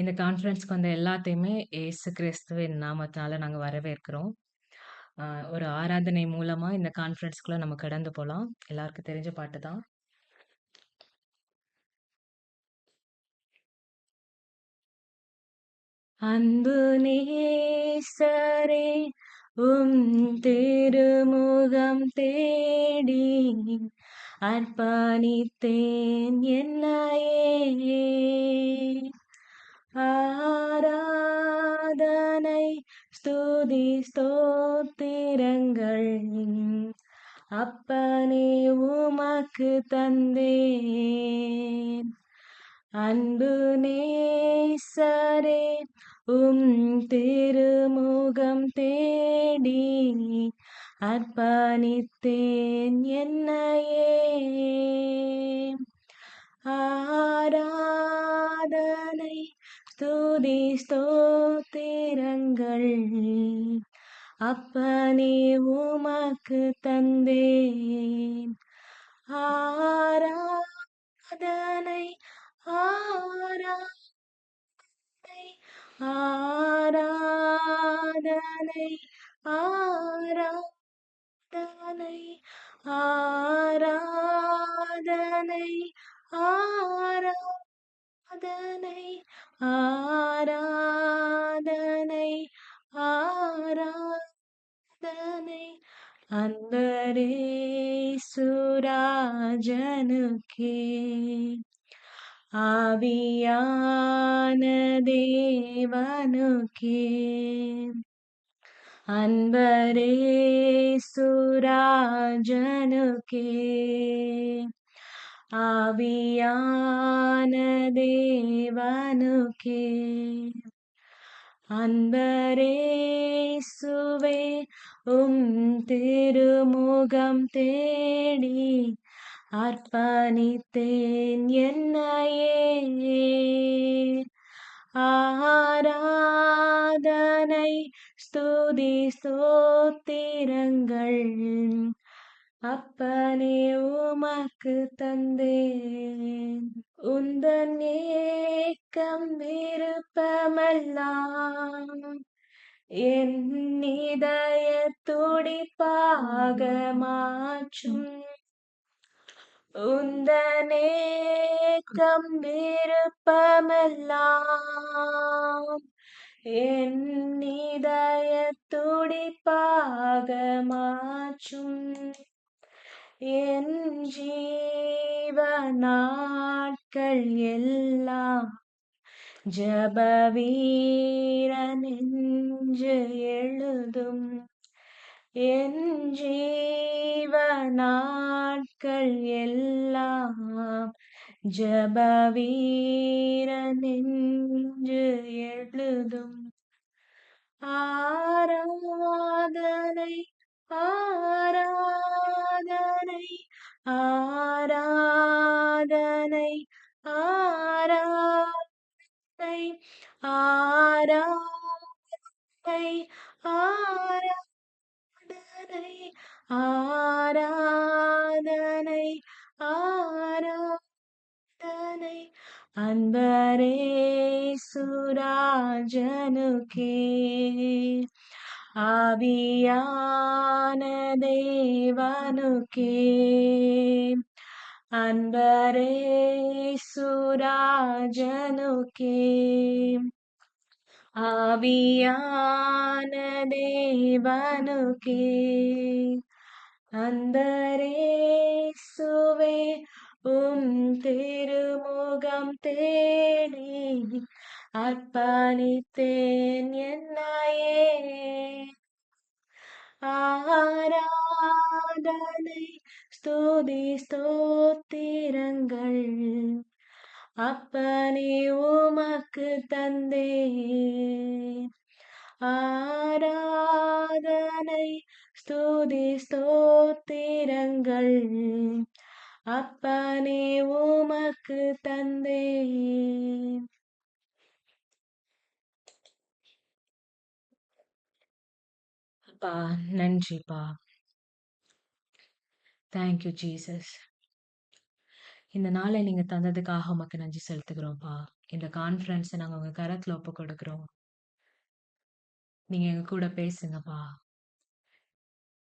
இந்த கான்ஃபரன்ஸ்க்கு வந்த எல்லாத்தையுமே இயேசு கிறிஸ்துவின் நாமத்தினால நாங்க வரவேற்கிறோம். அ ஒரு ஆராதனை மூலமா இந்த கான்ஃபரன்ஸ்க்குள்ள நம்ம கடந்து போலாம். எல்லாருக்கும் தெரிஞ்ச பாட்டு தான். அன்பு நேசரே திருமுகம் தேடி அர்ப்பணித்தேன் என்னையே. ஆராதனை ஸ்துதி ஸ்தோத்திரங்கள் அப்பனே உமக்கு தந்தேன். அன்பு நேசரே திருமுகம் தேடி அர்ப்பணித்தேன் என்னையே. ஆராதனை ஸ்துதி ஸ்தோத்திரங்கள் அப்பனே உமக்கு தந்தேன். ஆராதனை ஆராதனை ஆராதனை ஆராதனை ஆராதனை ஆராதனை ஆராதனை ஆராதனை அன்பரே சுராஜனுக்கே. ஆவியான தேவனுக்கே. அன்பரே சுராஜனுக்கே. ஆவியான தேவனுக்கே. அன்பரே சுவே திருமுகம் தேடி அர்ப்பணித்தேன் என்னையே. ஆராதனை ஸ்துதி ஸ்தோத்திரங்கள் அப்பனே உமக்கு தந்தேன். உந்தன் ஏக்கம் விருப்பமெல்லாம் என் இதய துடிப்பாக மாற்றும். உந்தனேக்கம் விருப்பமெல்லாம் என் இதய துடிப்பாக மாற்றும். என் ஜீவ நாட்கள் எல்லாம் ஜப வீரன் என்று எழுதும். என் ஜீவ நாட்கள் எல்லாம் ஜப வீரன் என்று எழுதும். ஆராதனை ஆராதனை ஆராதனை ஆராதனை ஆராதனை ஆராதனை ஆராதனை ஆராதனை அன்பரே சுராஜனுக்கே. ஆவியான தேவனுக்கே. அன்பரே சுராஜனுக்கே. ஆவியான தேவனுக்கே. அந்தரேசுவே திருமுகம் தேடி அர்ப்பணித்தேன் என்னையே. ஆராதனை ஸ்துதி ஸ்தோத்திரங்கள் அப்பனே உமக்கு தந்தேன். ஆராதனை ஸ்துதி ஸ்தோத்திரங்கள் அப்பனே உமக்கு தந்தேன். அப்பா நன்றிப்பா. Thank you Jesus. இந்த நாளை நீங்க தந்ததுக்காக உமக்கு நன்றி செலுத்துகிறோம்ப்பா. இந்த கான்ஃபரன்ஸ நாங்க உங்க கரத்துல ஒப்புக் கொடுக்கிறோம். நீங்க எங்க கூட பேசுங்கப்பா.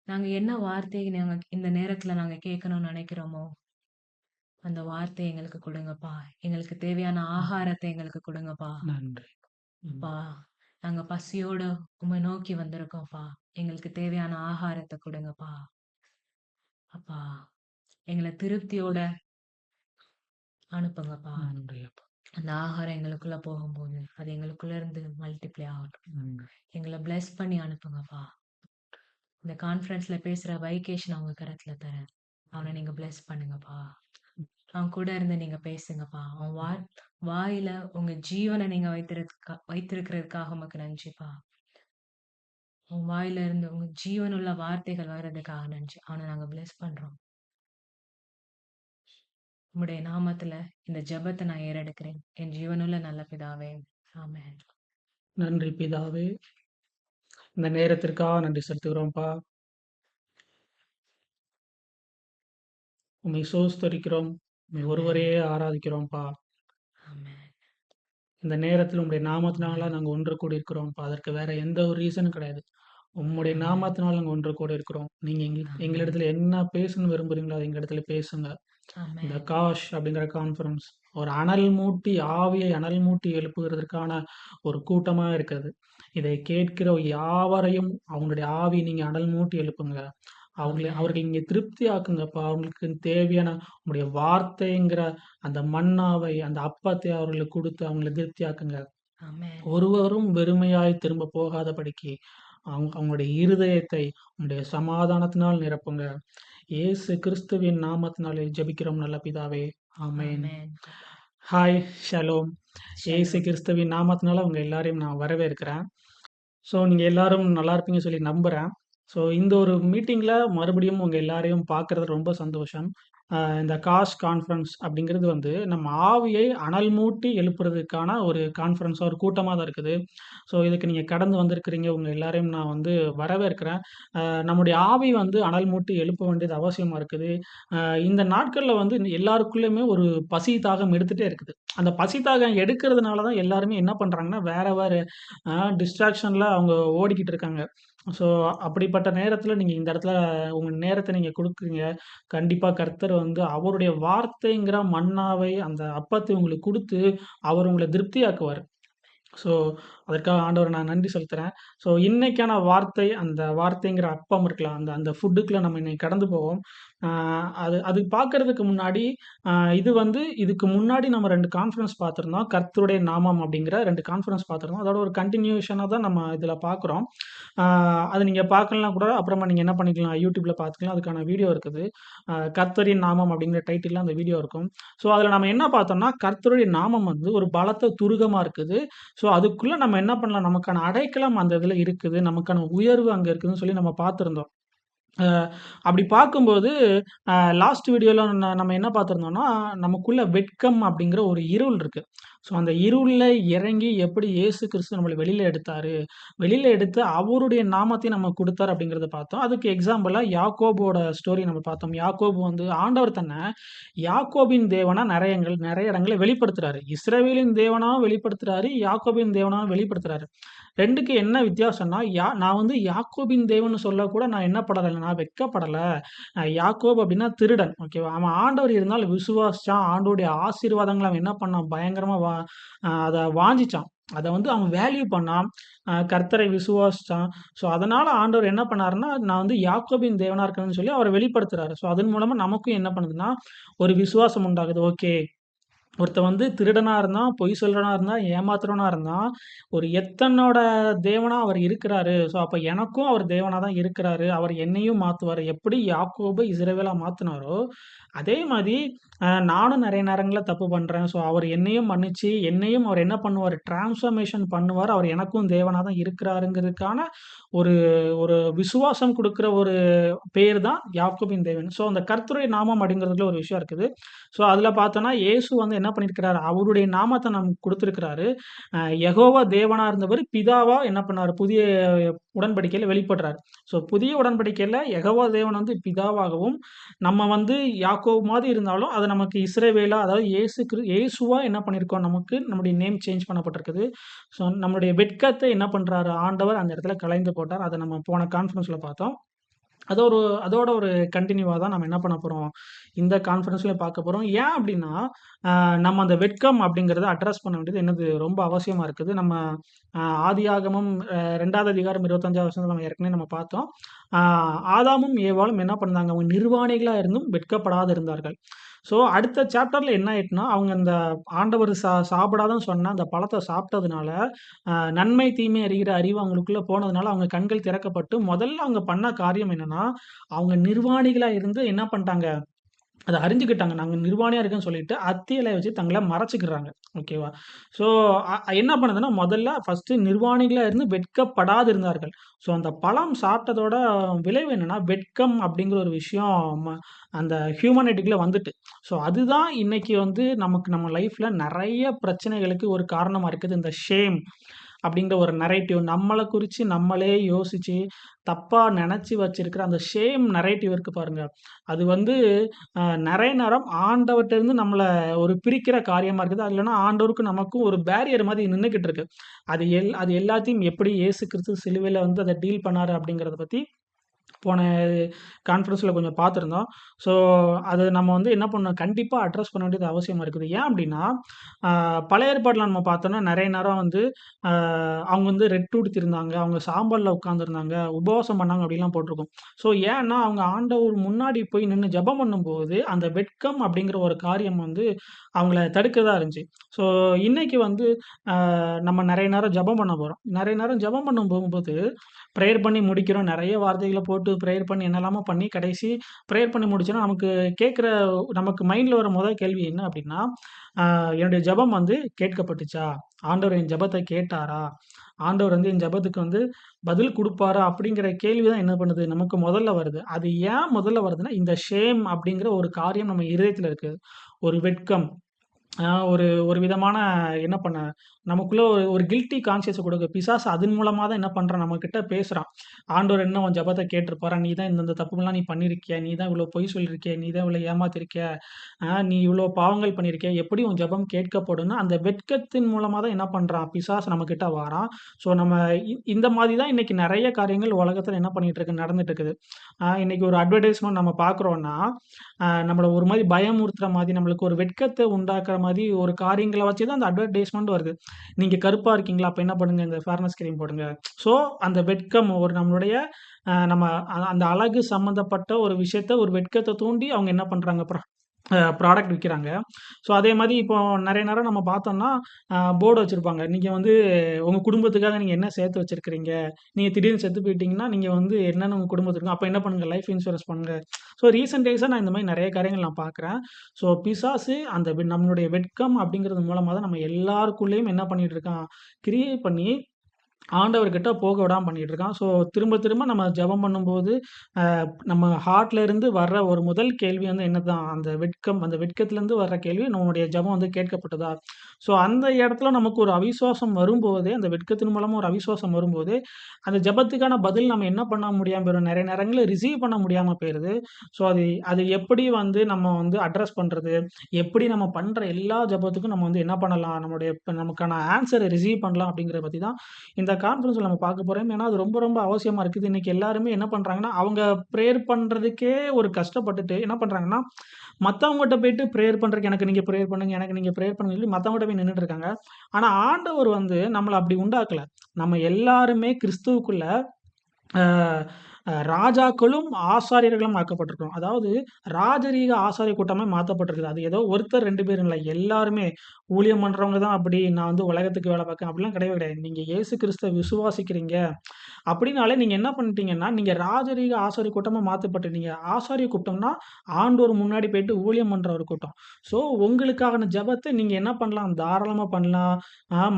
நாங்க என்ன வார்த்தைய நாங்க இந்த நேரத்துல நாங்க கேட்கணும்னு நினைக்கிறோமோ, அந்த வார்த்தைய எங்களுக்கு குடுங்கப்பா. எங்களுக்கு தேவையான ஆகாரத்த எங்களுக்கு குடுங்கப்பா. நன்றி. அப்பா, நாங்க பசியோட உம்மை நோக்கி வந்திருக்கோம்ப்பா. எங்களுக்கு தேவையான ஆகாரத்த குடுங்கப்பா. அப்பா, எங்கள திருப்தியோட அனுப்புங்கப்பா. நன்றி அப்பா. அந்த ஆகாரம் எங்களுக்குள்ள போகும்போது, அது எங்களுக்குள்ள இருந்து மல்டிப்ளை ஆகட்டும். நன்றி. எங்கள பிளெஸ் பண்ணி அனுப்புங்கப்பா. இந்த கான்ஃபரன்ஸ்ல பேசுற வைகேஷ் நான் உங்க கரத்துல தரேன். அவன நீங்க பிளெஸ் பண்ணுங்கப்பா. அவன் கூட இருந்து நீங்க பேசுங்கப்பா. அவன் வாயில உங்க ஜீவன நீங்க வைத்திருக்கிறதுக்காக உமக்கு நன்றிப்பா. உன் வாயில இருந்து உங்க ஜீவனுள்ள வார்த்தைகள் வர்றதுக்காக நன்றி. அவனை நாங்க பிளெஸ் பண்றோம். உம்முடைய நாமத்துல இந்த ஜெபத்தை நான் ஏறெடுக்கிறேன். என் ஜீவனுள்ள நல்ல பிதாவே. ஆமென். நன்றி பிதாவே. இந்த நேரத்திற்காக நன்றி செலுத்துகிறோம்ப்பா. உம்மை ஸ்தோத்திரிக்கிறோம். உம்மை ஒருவரையே ஆராதிக்கிறோம்ப்பா. ஆமென். இந்த நேரத்தில் உம்முடைய நாமத்தினால நாங்க ஒன்று கூடி இருக்கிறோம்ப்பா. அதற்கு வேற எந்த ஒரு ரீசனும் கிடையாது. உம்முடைய ஆமென். நாமத்தினால நாங்க ஒன்று கூடி இருக்கிறோம். நீங்க ஆமென். எங்களிடத்துல என்ன பேசணும்னு விரும்புறீங்களோ அதை எங்களிடத்துல பேசுங்க. இந்த ஆமென். காஷ் அப்படிங்கிற கான்ஃபரன்ஸ் ஒரு அனல் மூட்டி ஆவியை அனல் மூட்டி எழுப்புகிறதற்கான ஒரு கூட்டமா இருக்குது. இதை கேட்கிற யாவரையும் அவங்களுடைய ஆவி நீங்க அனல் மூட்டி எழுப்புங்க. ஆமென். அவர்கள் இங்கே திருப்தி ஆக்குங்கப்பா. அவங்களுக்கு தேவையான உங்களுடைய வார்த்தைங்கிற அந்த மன்னாவை அந்த அப்பத்தை அவர்களுக்கு கொடுத்து அவங்களை திருப்தி ஆக்குங்க. ஆமென். ஒருவரும் வெறுமையாய் திரும்ப போகாதபடிக்கு அவங்களுடைய இருதயத்தை உங்களுடைய சமாதானத்தினால் நிரப்புங்க. இயேசு கிறிஸ்துவின் நாமத்தினாலே ஜெபிக்கிறோம் நல்ல பிதாவே. ஆமென். ஆமென். ஹாய், ஷலோம். இயேசு ஷலோம். கிறிஸ்துவின் நாமத்தினால உங்க எல்லாரையும் நான் வரவேற்கிறேன். ஸோ நீங்க எல்லாரும் நல்லா இருப்பீங்கன்னு சொல்லி நம்புறேன். ஸோ இந்த ஒரு மீட்டிங்ல மறுபடியும் உங்க எல்லாரையும் பார்க்கறது ரொம்ப சந்தோஷம். இந்த காஷ் கான்ஃபரன்ஸ் அப்படிங்கிறது வந்து நம்ம ஆவியை அனல் மூட்டி எழுப்புறதுக்கான ஒரு கான்ஃபரன்ஸா ஒரு கூட்டமா தான் இருக்குது. ஸோ இதுக்கு நீங்க கடந்து வந்திருக்கிறீங்க. உங்க எல்லாரையும் நான் வந்து வரவேற்கிறேன். நம்முடைய ஆவி வந்து அனல் மூட்டி எழுப்ப வேண்டியது அவசியமா இருக்குது. இந்த நாட்கள்ல வந்து எல்லாருக்குள்ளயுமே ஒரு பசி தாகம் எடுத்துட்டே இருக்குது. அந்த பசி தாகம் எடுக்கிறதுனால தான் எல்லாருமே என்ன பண்றாங்கன்னா, வேற வேற டிஸ்ட்ராக்ஷன்ல அவங்க ஓடிக்கிட்டு இருக்காங்க. ஸோ அப்படிப்பட்ட நேரத்தில நீங்க இந்த இடத்துல உங்க நேரத்த நீங்க குடுக்குறீங்க. கண்டிப்பா கர்த்தர் வந்து அவருடைய வார்த்தைங்கிற மன்னாவை அந்த அப்பத்தை உங்களுக்கு குடுத்து, அவர் உங்கள திருப்தியாக்குவாரு. ஸோ, அதற்காக ஆண்டவர நான் நன்றி செலுத்துறேன். ஸோ, இன்னைக்கான வார்த்தை, அந்த வார்த்தைங்கிற அப்பம் இருக்கலாம். அந்த அந்த ஃபுட்டுக்குள்ள நம்ம இன்னைக்கு கடந்து போவோம். அ அது அது பார்க்கறதுக்கு முன்னாடி, அ இது வந்து இதுக்கு முன்னாடி நம்ம 2 கான்ஃபரன்ஸ் பார்த்திருந்தோம். கர்த்தருடைய நாமம் அப்படிங்கிற 2 கான்ஃபரன்ஸ் பார்த்திருந்தோம். அதோட ஒரு கன்டினியூஷனா தான் நம்ம இதுல பார்க்குறோம். அ அது நீங்க பார்க்கலனா கூட அப்புறமா நீங்க என்ன பண்ணிக்கலாம், YouTubeல பார்த்துக்கலாம். அதுக்கான வீடியோ இருக்குது. கர்த்தரின் நாமம் அப்படிங்கிற டைட்டில்ல அந்த வீடியோ இருக்கும். ஸோ, அதுல நம்ம என்ன பார்த்தோம்னா, கர்த்தருடைய நாமம் வந்து ஒரு பலத்த துருகமா இருக்குது. ஸோ, அதுக்குள்ள நம்ம என்ன பண்ணலாம், நமக்கான அடைக்கலம் அந்த இதுல இருக்குது. நமக்கான உயர்வு அங்க இருக்குதுன்னு சொல்லி நம்ம பார்த்திருந்தோம். அ அப்படி பார்க்கும்போது, லாஸ்ட் வீடியோல நம்ம என்ன பார்த்திருந்தோம்னா, நமக்குள்ள வெட்கம் அப்படிங்கிற ஒரு இருள் இருக்கு. ஸோ, அந்த இருள்ல இறங்கி எப்படி இயேசு கிறிஸ்து நம்மள வெளியில எடுத்தாரு, வெளியில எடுத்து அவருடைய நாமத்தையும் நமக்கு குடுத்தாரு அப்படிங்கிறத பார்த்தோம். அதுக்கு எக்ஸாம்பிளா யாக்கோபோட ஸ்டோரி நம்ம பார்த்தோம். யாக்கோபு வந்து ஆண்டவர் தன்ன யாக்கோபின் தேவனா நெறைய இடங்கள்ல வெளிப்படுத்துறாரு. இஸ்ரவேலின் தேவனாவும் வெளிப்படுத்துறாரு, யாக்கோபின் தேவனாவும் வெளிப்படுத்துறாரு. 2க்கு என்ன வித்தியாசம்னா, நான் வந்து யாக்கோபின் தேவன்னு சொல்லக்கூட நான் என்ன படல, நான் வெட்கப்படல. யாக்கோபு அப்டின்னா திருடன். ஓகேவா? அவன் ஆண்டவர் இருந்தாலும் விசுவாசிச்சான். ஆண்டவருடைய ஆசீர்வாதங்கள அவன் என்ன பண்ணான்? பயங்கரமா அத வாஞ்சிச்சான். அத வந்து அவன் வேல்யூ பண்ணான். கர்த்தரை விசுவாசிச்சான். ஸோ, அதனால ஆண்டவர் என்ன பண்ணாருன்னா, நான் வந்து யாக்கோபின் தேவனா இருக்கிறேன்னு சொல்லி அவர வெளிப்படுத்துறாரு. ஸோ, அதன் மூலமா நமக்கும் என்ன பண்ணுதுன்னா, ஒரு விசுவாசம் உண்டாகுது. ஓகே. ஒருத்தன் வந்து திருடனா இருந்தான், பொய் சொல்றவனா இருந்தான், ஏமாத்துறவனா இருந்தான். ஒரு எத்தனோட தேவனா அவர் இருக்கிறாரு. ஸோ, அப்ப எனக்கும் அவர் தேவனா தான் இருக்கிறாரு. அவர் என்னையும் மாத்துவாரு. எப்படி யாக்கோப இஸ்ரவேலா மாத்துனாரோ, அதே மாரி நானும் நெறைய நேரங்கள்ல தப்பு பண்றேன். ஸோ, அவர் என்னையும் மன்னிச்சு, என்னையும் அவர் என்ன பண்ணுவாரு, டிரான்ஸ்ஃபர்மேஷன் பண்ணுவாரு. அவர் எனக்கும் தேவனா தான் இருக்கிறாருங்கிறதுக்கான ஒரு ஒரு விசுவாசம் குடுக்குற ஒரு பேர் தான் யாக்கோபின் தேவன். ஸோ, அந்த கர்த்தருடைய நாமம் அப்படிங்கிறதுல ஒரு விஷயம் இருக்குது. ஸோ, அதுல பார்த்தோம்னா, இயேசு வந்து என்ன பண்ணியிருக்கிறாரு, அவருடைய நாமத்த நமக்கு குடுத்திருக்கிறாரு. யெகோவா தேவனா இருந்தவர் பிதாவா என்ன பண்ணாரு, புதிய உடன்படிக்கையில வெளிப்படுறாரு. ஸோ புதிய உடன்படிக்கையில யெகோவா தேவன் வந்து பிதாவாகவும், நம்ம வந்து யாக்கோபு மாதிரி இருந்தாலும், அது நமக்கு இஸ்ரவேலா அதாவது இயேசுவா என்ன பண்ணியிருக்கோம், நமக்கு நம்முடைய நேம் சேஞ்ச் பண்ணப்பட்டிருக்குது. ஸோ நம்முடைய வெட்கத்த என்ன பண்றாரு ஆண்டவர் அந்த இடத்துல களைந்து போட்டார். அத நம்ம போன கான்ஃபரன்ஸ்ல பார்த்தோம். அது ஒரு அதோட ஒரு கன்டினியூவா தான் நம்ம என்ன பண்ண போறோம், இந்த கான்ஃபரன்ஸ்ல பார்க்க போறோம். ஏன் அப்டின்னா, நம்ம அந்த வெட்கம் அப்படிங்கிறத அட்ரஸ் பண்ண வேண்டியது என்னது ரொம்ப அவசியமா இருக்குது. நம்ம ஆதியாகமம் 2வது அதிகாரம் 25வது வசனத்துல நம்ம ஏற்கனவே நம்ம பார்த்தோம். அ ஆதாமும் ஏவாளும் என்ன பண்ணாங்க, அவங்க நிர்வாணிகளா இருந்தும் வெட்கப்படாது இருந்தார்கள். ஸோ அடுத்த சாப்டர்ல என்ன ஆயிட்டுன்னா, அவங்க அந்த ஆண்டவர் சாப்பிடாதன்னு சொன்ன அந்த பழத்த சாப்பிட்டதுனால, நன்மை, தீமை அறிகிற அறிவு அவங்களுக்குள்ள போனதுனால, அவங்க கண்கள் திறக்கப்பட்டு, முதல்ல அவங்க பண்ண காரியம் என்னன்னா, அவங்க நிர்வாணிகளா இருந்து என்ன பண்ட்டாங்க, அத அறிஞ்சுக்கிட்டாங்க. நாங்க நிர்வாணியா இருக்கோன்னு சொல்லிட்டு, அத்தி இலைய வச்சு தங்கள மறைச்சுக்கிறாங்க. ஓகேவா? ஸோ என்ன பண்ணுதுன்னா, முதல்ல ஃபர்ஸ்ட்டு நிர்வாணிகளா இருந்து வெட்கப்படாது இருந்தார்கள். ஸோ அந்த பழம் சாப்பிட்டதோட விளைவு என்னன்னா, வெட்கம் அப்படிங்கிற ஒரு விஷயம் அந்த ஹியூமனிட்டிக்குள்ள வந்துட்டு. ஸோ அதுதான் இன்னைக்கு வந்து நமக்கு நம்ம லைஃப்ல நெறைய பிரச்சனைகளுக்கு ஒரு காரணமா இருக்குது. இந்த ஷேம் அப்படிங்கிற ஒரு நரேட்டிவ் நம்மள குறிச்சு நம்மளே யோசிச்சு, தப்பா நெனச்சு வச்சிருக்கிற அந்த ஷேம் நரேட்டிவ் இருக்கு பாருங்க. அது வந்து நெறைய நேரம் ஆண்டவர்ட்ட இருந்து நம்மள ஒரு பிரிக்கிற காரியமா இருக்குது. அது இல்லன்னா ஆண்டவருக்கும் நமக்கும் ஒரு பேரியர் மாரி நின்னுகிட்டு இருக்கு. அது எல்லாத்தையும் எப்படி இயேசு கிறிஸ்து சிலுவையில வந்து அத டீல் பண்ணாரு அப்படிங்கிறத பத்தி போன கான்ஃபரன்ஸ்ல கொஞ்சம் பார்த்துருந்தோம். ஸோ அது நம்ம வந்து என்ன பண்ணணும், கண்டிப்பா அட்ரஸ் பண்ண வேண்டியது அவசியமா இருக்குது. ஏன் அப்டின்னா, அ பழைய ஏற்பாடுல நம்ம பார்த்தோம்னா, நெறைய நேரம் வந்து அ அவங்க வந்து ரெட் உடுத்திருந்தாங்க. அவங்க சாம்பல்ல உட்கார்ந்திருந்தாங்க. உபவாசம் பண்ணாங்க அப்டிலாம் போட்டிருக்கும். ஸோ ஏன்னா, அவங்க ஆண்டவர் முன்னாடி போய் நின்னு ஜெபம் பண்ணும்போது, அந்த வெட்கம் அப்டிங்கிற ஒரு காரியம் வந்து அவங்கள தடுக்கிறதா இருந்துச்சு. ஸோ இன்னைக்கு வந்து நம்ம நெறைய நேரம் ஜெபம் பண்ண போறோம். நெறைய நேரம் ஜெபம் பண்ண போகும்போது, பிரேயர் பண்ணி முடிக்கிறோம். நெறைய வார்த்தைகள போட்டு பிரேயர் பண்ணி என்னெல்லாமோ பண்ணி கடைசி பிரேயர் பண்ணி முடிச்சோன்னா, நமக்கு மைண்ட்ல வர முதல் கேள்வி என்ன அப்டின்னா, என்னுடைய ஜெபம் வந்து கேட்கப்பட்டுச்சா? ஆண்டவர் என் ஜெபத்த கேட்டாரா? ஆண்டவர் வந்து என் ஜெபத்துக்கு வந்து பதில் குடுப்பாரா? அப்படிங்கிற கேள்வி தான் என்ன பண்ணுது, நமக்கு முதல்ல வருது. அது ஏன் முதல்ல வருதுன்னா, இந்த ஷேம் அப்படிங்கிற ஒரு காரியம் நம்ம இருதயத்தில இருக்கு. ஒரு வெட்கம். ஒரு ஒரு விதமான என்ன பண்ண நமக்குள்ள ஒரு ஒரு கில்ட்டி கான்ஷியஸ குடுக்க பிசாசு அதன் மூலமா தான் என்ன பண்றான், நம்மகிட்ட பேசுறான். ஆண்டவர் என்ன உன் ஜெபத்த கேட்டுருப்பாரா? நீ தான் இந்த இந்த தப்புலாம் நீ பண்ணியிருக்கிய. நீ தான் இவ்வளோ பொய் சொல்லியிருக்கிய. நீ தான் இவ்வளோ ஏமாத்திருக்கிய. நீ இவ்வளோ பாவங்கள் பண்ணியிருக்கிய. எப்படி உன் ஜெபம் கேட்கப்படும்னு அந்த வெட்கத்தின் மூலமா தான் என்ன பண்றான், பிசாசு நம்மகிட்ட வாரான். ஸோ நம்ம இந்த மாதிரி தான் இன்னைக்கு நெறைய காரியங்கள் உலகத்துல என்ன பண்ணிட்டு இருக்கு, நடந்துட்டு இருக்குது. இன்னைக்கு ஒரு அட்வர்டைஸ்மென்ட் நம்ம பார்க்குறோம்னா, நம்மள ஒரு மாரி பயமுறுத்துற மாதிரி, நம்மளுக்கு ஒரு வெட்கத்த உண்டாக்குற மாரி ஒரு காரியங்கள வச்சு தான் அந்த அட்வர்டைஸ்மென்ட் வருது. நீங்க கருப்பா இருக்கீங்களா? அப்ப என்ன பண்ணுங்க, இந்த ஃபேர்னஸ் கிரீம் போடுங்க. ஸோ அந்த வெட்கம் ஒரு நம்மளுடைய நம்ம அந்த அழகு சம்மந்தப்பட்ட ஒரு விஷயத்த, ஒரு வெட்கத்த தூண்டி அவங்க என்ன பண்றாங்க, ப்ராடக்ட் விக்கிறாங்க. ஸோ அதே மாரி இப்போ நெறைய நேரம் நம்ம பார்த்தோம்னா, போர்டு வச்சிருப்பாங்க. நீங்க வந்து உங்க குடும்பத்துக்காக நீங்க என்ன சேர்த்து வச்சிருக்கிறீங்க? நீங்க திடீர்னு செத்து போயிட்டீங்கன்னா, நீங்க வந்து என்னன்னு உங்க குடும்பத்துக்கு அப்ப என்ன பண்ணுங்க, லைஃப் இன்சூரன்ஸ் பண்ணுங்க. ஸோ ரீசென்ட் டேஸா நான் இந்த மாரி நெறைய காரியங்கள் நான் பார்க்குறேன். ஸோ பிசாசு அந்த நம்மளுடைய வெட்கம் அப்படிங்கிறது மூலமா தான் நம்ம எல்லாருக்குள்ளேயும் என்ன பண்ணிட்டு இருக்கான், கிரியேட் பண்ணி ஆண்டவர்கிட்ட போக விடாம பண்ணிட்டு இருக்கான். ஸோ திரும்ப திரும்ப நம்ம ஜெபம் பண்ணும்போது, அ நம்ம ஹார்ட்ல இருந்து வர்ற ஒரு முதல் கேள்வி வந்து என்னதான், அந்த வெட்கம். அந்த வெட்கத்திலருந்து வர்ற கேள்வி, நம்முடைய ஜெபம் வந்து கேட்கப்பட்டதா? ஸோ அந்த இடத்துல நமக்கு ஒரு அவிசுவாசம் வரும்போதே, அந்த வெட்கத்தின் மூலமா ஒரு அவிசுவாசம் வரும்போதே, அந்த ஜெபத்துக்கான பதில் நம்ம என்ன பண்ண முடியாம போயிரும். நெறைய நேரங்கள்ல ரிசீவ் பண்ண முடியாம போயிருது. ஸோ அது அது எப்படி வந்து நம்ம வந்து அட்ரஸ் பண்றது? எப்படி நம்ம பண்ற எல்லா ஜெபத்துக்கும் நம்ம வந்து என்ன பண்ணலாம்? நமக்கான ஆன்ஸர ரிசீவ் பண்ணலாம் அப்படிங்கிறத பத்தி தான் இந்த கான்ஃபரன்ஸ்ல நம்ம பார்க்க போறோம். ஏன்னா, அது ரொம்ப ரொம்ப அவசியமா இருக்குது. இன்னைக்கு எல்லாருமே என்ன பண்றாங்கன்னா, அவங்க பிரேயர் பண்றதுக்கே ஒரு கஷ்டப்பட்டுட்டு என்ன பண்றாங்கன்னா, மத்தவங்கட்ட போயிட்டு பிரேயர் பண்றதுக்கு எனக்கு நீங்க பிரேயர் பண்ணுங்க, எனக்கு நீங்க பிரேயர் பண்ணுங்கன்னு சொல்லி மத்தவங்கட்ட போய் நின்னுட்டு இருக்காங்க. ஆனா ஆண்டவர் வந்து நம்மள அப்படி உண்டாக்கல. நம்ம எல்லாருமே கிறிஸ்துவுக்குள்ள அ அ ராஜாக்களும், ஆசாரியர்களும் ஆக்கப்பட்டிருக்கிறோம். அதாவது ராஜரீக ஆசாரிய கூட்டமா மாத்தப்பட்டிருக்குது. அது ஏதோ ஒருத்தர் 2 பேரும் இல்ல. எல்லாருமே ஊழியம் பண்றவங்க தான் அப்படி, நான் வந்து உலகத்துக்கு வேலை பார்க்கிறேன் அப்படிலாம் கிடையவே கிடையாது. நீங்க இயேசு கிறிஸ்துவ விசுவாசிக்கிறீங்க அப்படின்னாலே நீங்க என்ன பண்ணிட்டீங்கன்னா, நீங்க ராஜரீக ஆசாரிய கூட்டமா மாத்தப்பட்டுட்டீங்க. ஆசாரிய கூட்டம்னா, ஆண்டவர் முன்னாடி போயிட்டு ஊழியம் பண்ற ஒரு கூட்டம். ஸோ உங்களுக்கான ஜெபத்த நீங்க என்ன பண்ணலாம்? தாராளமா பண்ணலாம்.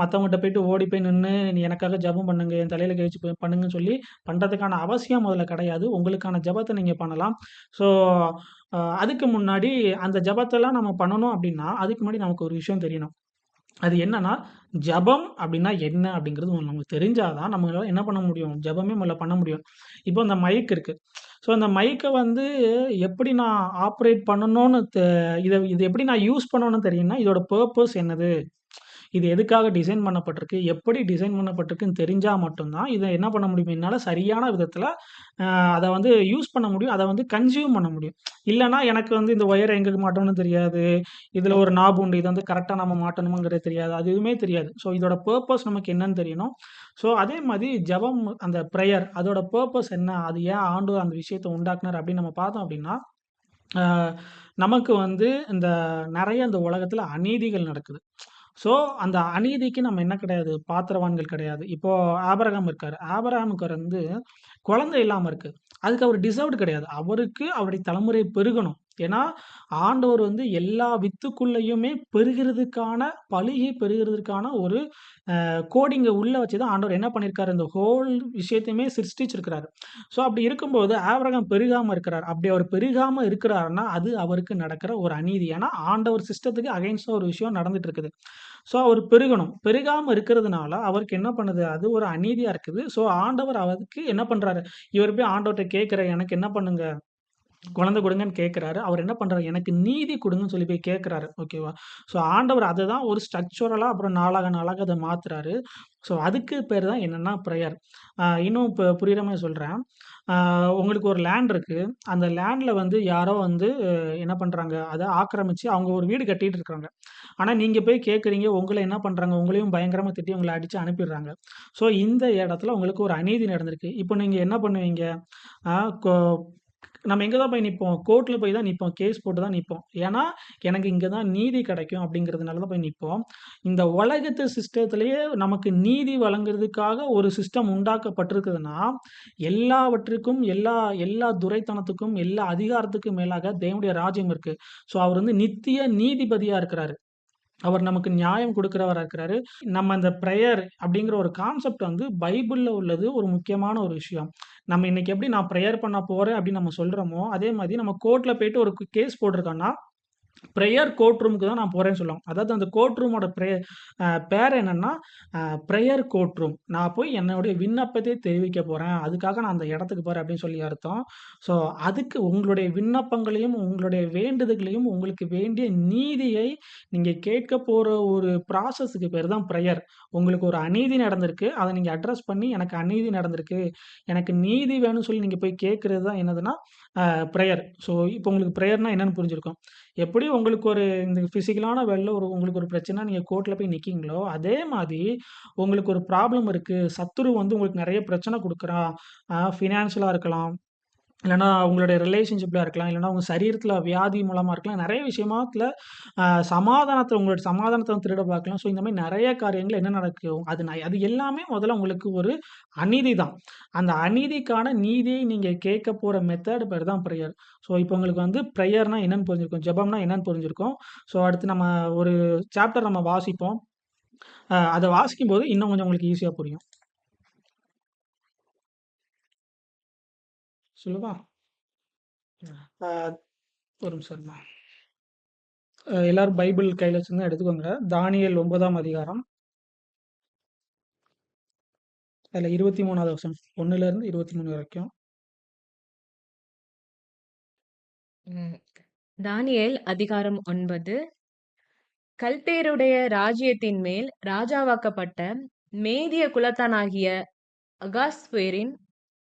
மத்தவங்கட்ட போயிட்டு ஓடி போய் நின்னு, "நீ எனக்காக ஜெபம் பண்ணுங்க. என் தலையில கை வச்சு பண்ணுங்கன்னு" சொல்லி பண்றதுக்கான அவசியம் அதில கிடையாது. உங்களுக்கான ஜெபத்த நீங்க பண்ணலாம். ஸோ அதுக்கு முன்னாடி அந்த ஜெபத்தெல்லாம் நம்ம பண்ணணும் அப்டின்னா, அதுக்கு முன்னாடி நமக்கு ஒரு விஷயம் தெரியணும். அது என்னன்னா, ஜெபம் அப்டின்னா என்ன அப்டிங்கிறது நமக்கு தெரிஞ்சா தான் நம்மளால என்ன பண்ண முடியும்? ஜெபமே முதல்ல பண்ண முடியும். இப்போ இந்த மைக் இருக்கு. ஸோ அந்த மைக்க வந்து எப்படி நான் ஆப்பரேட் பண்ணணும்னு இத எப்படி நான் யூஸ் பண்ணணும்னு தெரியும்னா, இதோட பர்ப்பஸ் என்னது? இது எதுக்காக டிசைன் பண்ணப்பட்டிருக்கு? எப்படி டிசைன் பண்ணப்பட்டிருக்குன்னு தெரிஞ்சா மட்டும் தான், இத என்ன பண்ண முடியும்? என்னால சரியான விதத்தில அ அத வந்து யூஸ் பண்ண முடியும். அத வந்து கன்சியூம் பண்ண முடியும். இல்லன்னா எனக்கு வந்து இந்த ஒயர எங்க மாட்டணும்னு தெரியாது. இதுல ஒரு நாப் உண்டு. இத வந்து கரெக்ட்டா நம்ம மாட்டணுமாங்கிறது தெரியாது. அது எதுவுமே தெரியாது. ஸோ இதோட பர்ப்பஸ் நமக்கு என்னன்னு தெரியணும். ஸோ அதே மாரி ஜெபம் அந்த பிரேயர் அதோட பர்ப்பஸ் என்ன? அது ஏன் ஆண்டவர் அந்த விஷயத்த உண்டாக்குனார் அப்படின்னு நம்ம பார்த்தோம் அப்படின்னா, அ நமக்கு வந்து இந்த நெறைய இந்த உலகத்துல அநீதிகள் நடக்குது. ஸோ அந்த அநீதிக்கு நம்ம என்ன கிடையாது, பாத்திரவான்கள் கிடையாது. இப்போ ஆபிரகாம் இருக்காரு. ஆபிரகாமுக்கு வந்து குழந்தை இல்லாம இருக்கு. அதுக்கு அவர் டிசர்வ்டு கிடையாது. அவருக்கு அவருடைய தலைமுறை பெருகணும். ஏன்னா, ஆண்டவர் வந்து எல்லா வித்துக்குள்ளயுமே பெருகுறதுக்கான பலுகி பெருகுறதற்கான ஒரு கோடிங்க உள்ள வச்சு தான் ஆண்டவர் என்ன பண்ணியிருக்காரு, இந்த ஹோல் விஷயத்தையுமே சிருஷ்டிச்சிருக்கிறாரு. ஸோ அப்படி இருக்கும்போது ஆபிரகாம் பெருகாம இருக்கிறார். அப்படி அவர் பெருகாம இருக்கிறாருன்னா, அது அவருக்கு நடக்கிற ஒரு அநீதி. ஏன்னா, ஆண்டவர் சிஸ்டத்துக்கு அகைன்ஸ்டா ஒரு விஷயம் நடந்துட்டு இருக்குது. ஸோ அவர் பெருகணும். பெருகாம இருக்கிறதுனால அவருக்கு என்ன பண்ணுது, அது ஒரு அநீதியா இருக்குது. ஸோ ஆண்டவர் அவருக்கு என்ன பண்றாரு, இவர் போய் ஆண்டவர்ட்ட கேட்கிறாரு, எனக்கு என்ன பண்ணுங்க குழந்தை குடுங்கன்னு கேட்கிறாரு. அவர் என்ன பண்றாரு, எனக்கு நீதி குடுங்கன்னு சொல்லி போய் கேட்கிறாரு. ஓகேவா? ஸோ ஆண்டவர் அததான் ஒரு ஸ்ட்ரக்சரலா அப்புறம் நாளாக நாளாக அத மாத்துறாரு. ஸோ அதுக்கு பேரு தான் என்னன்னா பிரேயர். இன்னும் புரியிற மாரி சொல்றேன். அ உங்களுக்கு ஒரு லேண்ட் இருக்கு. அந்த லேண்ட்ல வந்து யாரோ வந்து என்ன பண்றாங்க, அத ஆக்கிரமிச்சு அவங்க ஒரு வீடு கட்டிட்டு இருக்காங்க. ஆனா நீங்க போய் கேட்கிறீங்க, உங்கள என்ன பண்றாங்க, உங்களையும் பயங்கரமா திட்டி உங்கள அடிச்சு அனுப்பிடுறாங்க. ஸோ இந்த இடத்துல உங்களுக்கு ஒரு அநீதி நடந்திருக்கு. இப்போ நீங்க என்ன பண்ணுவீங்க? அ கொ நம்ம எங்க தான் போய் நிப்போம்? கோர்ட்ல போய் தான் நிப்போம். கேஸ் போட்டு தான் நிப்போம். ஏன்னா, எனக்கு இங்க தான் நீதி கிடைக்கும் அப்படிங்கிறதுனால தான் போய் நிப்போம். இந்த உலகத்து சிஸ்டத்திலேயே நமக்கு நீதி வழங்குறதுக்காக ஒரு சிஸ்டம் உண்டாக்கப்பட்டிருக்குதுன்னா, எல்லாவற்றுக்கும், எல்லா எல்லா துரைத்தனத்துக்கும், எல்லா அதிகாரத்துக்கும் மேலாக தேவனுடைய ராஜ்யம் இருக்கு. ஸோ, அவர் வந்து நித்திய நீதிபதியா இருக்கிறாரு. அவர் நமக்கு நியாயம் குடுக்கிறவரா இருக்கிறாரு. நம்ம இந்த பிரேயர் அப்படிங்கிற ஒரு கான்செப்ட் வந்து பைபிள்ல உள்ளது ஒரு முக்கியமான ஒரு விஷயம். நம்ம இன்னைக்கு எப்படி நான் பிரேயர் பண்ண போறேன் அப்படின்னு நம்ம சொல்றோமோ, அதே மாதிரி நம்ம கோர்ட்ல போயிட்டு ஒரு கேஸ் போட்டிருக்கோம்னா, பிரேயர் கோர்ட் ரூம்க்கு தான் நான் போறேன்னு சொல்லுவாங்க. அதாவது அந்த கோர்ட் ரூமோட பேர் என்னன்னா, பிரேயர் கோர்ட் ரூம். நான் போய் என்னுடைய விண்ணப்பத்தை தெரிவிக்க போறேன். அதுக்காக நான் அந்த இடத்துக்கு போறேன் அப்படின்னு சொல்லி அர்த்தம். ஸோ அதுக்கு உங்களுடைய விண்ணப்பங்களையும், உங்களுடைய வேண்டுதல்களையும், உங்களுக்கு வேண்டிய நீதியை நீங்க கேட்க போற ஒரு ப்ராசஸ்க்கு பேரு தான் பிரேயர். உங்களுக்கு ஒரு அநீதி நடந்திருக்கு. அத நீங்க அட்ரஸ் பண்ணி எனக்கு அநீதி நடந்திருக்கு. எனக்கு நீதி வேணும்னு சொல்லி நீங்க போய் கேட்கிறது தான் என்னதுன்னா, பிரேயர். ஸோ இப்போ உங்களுக்கு பிரேயர்னா என்னன்னு புரிஞ்சிருக்கும். எப்படி உங்களுக்கு ஒரு இந்த பிசிக்கலான வேர்ல்ட்ல உங்களுக்கு ஒரு பிரச்சனை நீங்க கோர்ட்ல போய் நிக்கீங்களோ, அதே மாரி உங்களுக்கு ஒரு ப்ராப்ளம் இருக்கு. சத்துரு வந்து உங்களுக்கு நெறைய பிரச்சனை குடுக்குறான். ஃபினான்ஷியலா இருக்கலாம். இல்லன்னா உங்களுடைய ரிலேஷன்ஷிப்ல இருக்கலாம். இல்லன்னா உங்க சரீரத்தில வியாதி மூலமா இருக்கலாம். நெறைய விஷயமாத்துல உங்களுடைய சமாதானத்த வந்து திருட பார்க்கலாம். ஸோ இந்த மாரி நெறைய காரியங்கள் என்ன நடக்கும்? அது எல்லாமே முதல்ல உங்களுக்கு ஒரு அநீதி தான். அந்த அநீதிக்கான நீதியை நீங்க கேட்க போற மெத்தட் பேரு தான் பிரேயர். ஸோ இப்போ உங்களுக்கு வந்து பிரேயர்னா என்னன்னு புரிஞ்சிருக்கும். ஜெபம்னா என்னன்னு புரிஞ்சிருக்கும். ஸோ அடுத்து நம்ம ஒரு சாப்டர் நம்ம வாசிப்போம். அத வாசிக்கும்போது இன்னும் கொஞ்சம் உங்களுக்கு ஈஸியா புரியும். சொல்லவா? அ ஒரு நிமிஷம் இருங்க. எல்லாரும் பைபிள் கையில வச்சிருந்தா எடுத்துக்கோங்க. தானியேல் 9ஆம் அதிகாரம். அதுல 23வது வசனம். 1லேருந்து 23 வரைக்கும். ம். தானியேல் அதிகாரம் 9. கல்தேருடைய ராஜ்யத்தின் மேல் ராஜாவாக்கப்பட்ட மேதிய குலத்தானாகிய அகாஸ்வேரின்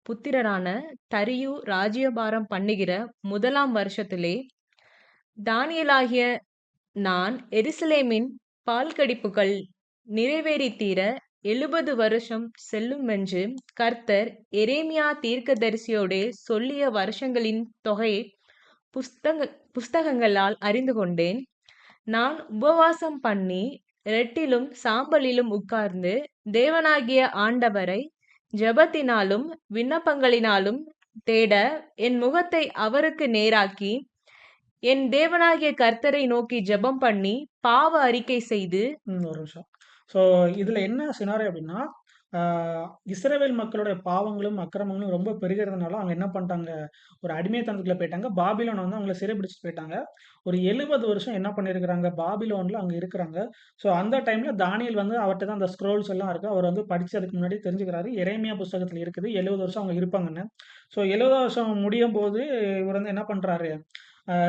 புத்திரரான தரியு ராஜ்யபாரம் பண்ணுகிற முதலாம் வருஷத்திலே தானியேலாகிய நான் எருசலேமின் பாழ்கடிப்புகள் நிறைவேறித்தீர 70 வருஷம் செல்லுமென்று கர்த்தர் எரேமியா தீர்க்கதரிசியோடே சொல்லிய வருஷங்களின் தொகையை புஸ்தகங்களால் அறிந்து கொண்டேன். நான் உபவாசம் பண்ணி ரெட்டிலும் சாம்பலிலும் உட்கார்ந்து தேவனாகிய ஆண்டவரை ஜெபத்தினாலும் விண்ணப்பங்களினாலும் தேட என் முகத்தை அவருக்கு நேராக்கி என் தேவனாகிய கர்த்தரை நோக்கி ஜெபம் பண்ணி பாவ அறிக்கை செய்து ஒரு நிமிஷம். ஸோ இதுல என்ன சினாரியோ அப்டின்னா, இஸ்ரவேல் மக்களுடைய பாவங்களும், அக்கிரமங்களும் ரொம்ப பெருகுறதுனால அவங்க என்ன பண்ணிட்டாங்க, ஒரு அடிமைத்தனத்துக்குள்ள போயிட்டாங்க. பாபிலோன் வந்து அவங்கள சிறைபிடிச்சுட்டு போயிட்டாங்க. ஒரு 70 வருஷம் என்ன பண்ணியிருக்கிறாங்க, பாபிலோன்ல அங்க இருக்கிறாங்க. ஸோ அந்த டைம்ல தானியேல் வந்து அவர்ட்ட தான் அந்த ஸ்க்ரோல்ஸ் எல்லாம் இருக்கு. அவர் வந்து படிச்சு அதுக்கு முன்னாடி தெரிஞ்சுக்கிறாரு. எரேமியா புஸ்தகத்துல இருக்குது 70 வருஷம் அவங்க இருப்பாங்கன்னு. ஸோ 70 வருஷம் முடியும்போது இவர் வந்து என்ன பண்றாரு,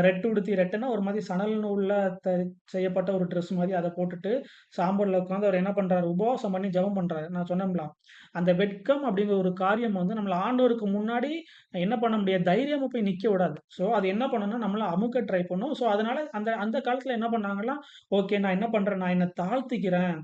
ரெட்டு உடுத்தி ரெட்டுன்னா ஒரு மாதிரி சணல் நூல்ல த செய்யப்பட்ட ஒரு ட்ரெஸ் மாதிரி அதை போட்டுட்டு சாம்பல்ல உட்காந்து அவர் என்ன பண்றாரு, உபவாசம் பண்ணி ஜெபம் பண்றாரு. நான் சொன்னேன்ல, அந்த வெட்கம் அப்படிங்கிற ஒரு காரியம் வந்து நம்மள ஆண்டவருக்கு முன்னாடி என்ன பண்ண முடியாது, தைரியமா போய் நிக்க விடாது. ஸோ அது என்ன பண்ணும்னா நம்மள அமுக்க ட்ரை பண்ணும். ஸோ அதனால அந்த அந்த காலத்துல என்ன பண்ணாங்கன்னா, ஓகே நான் என்ன பண்றேன், நான் என்ன தாழ்த்திக்கிறேன்.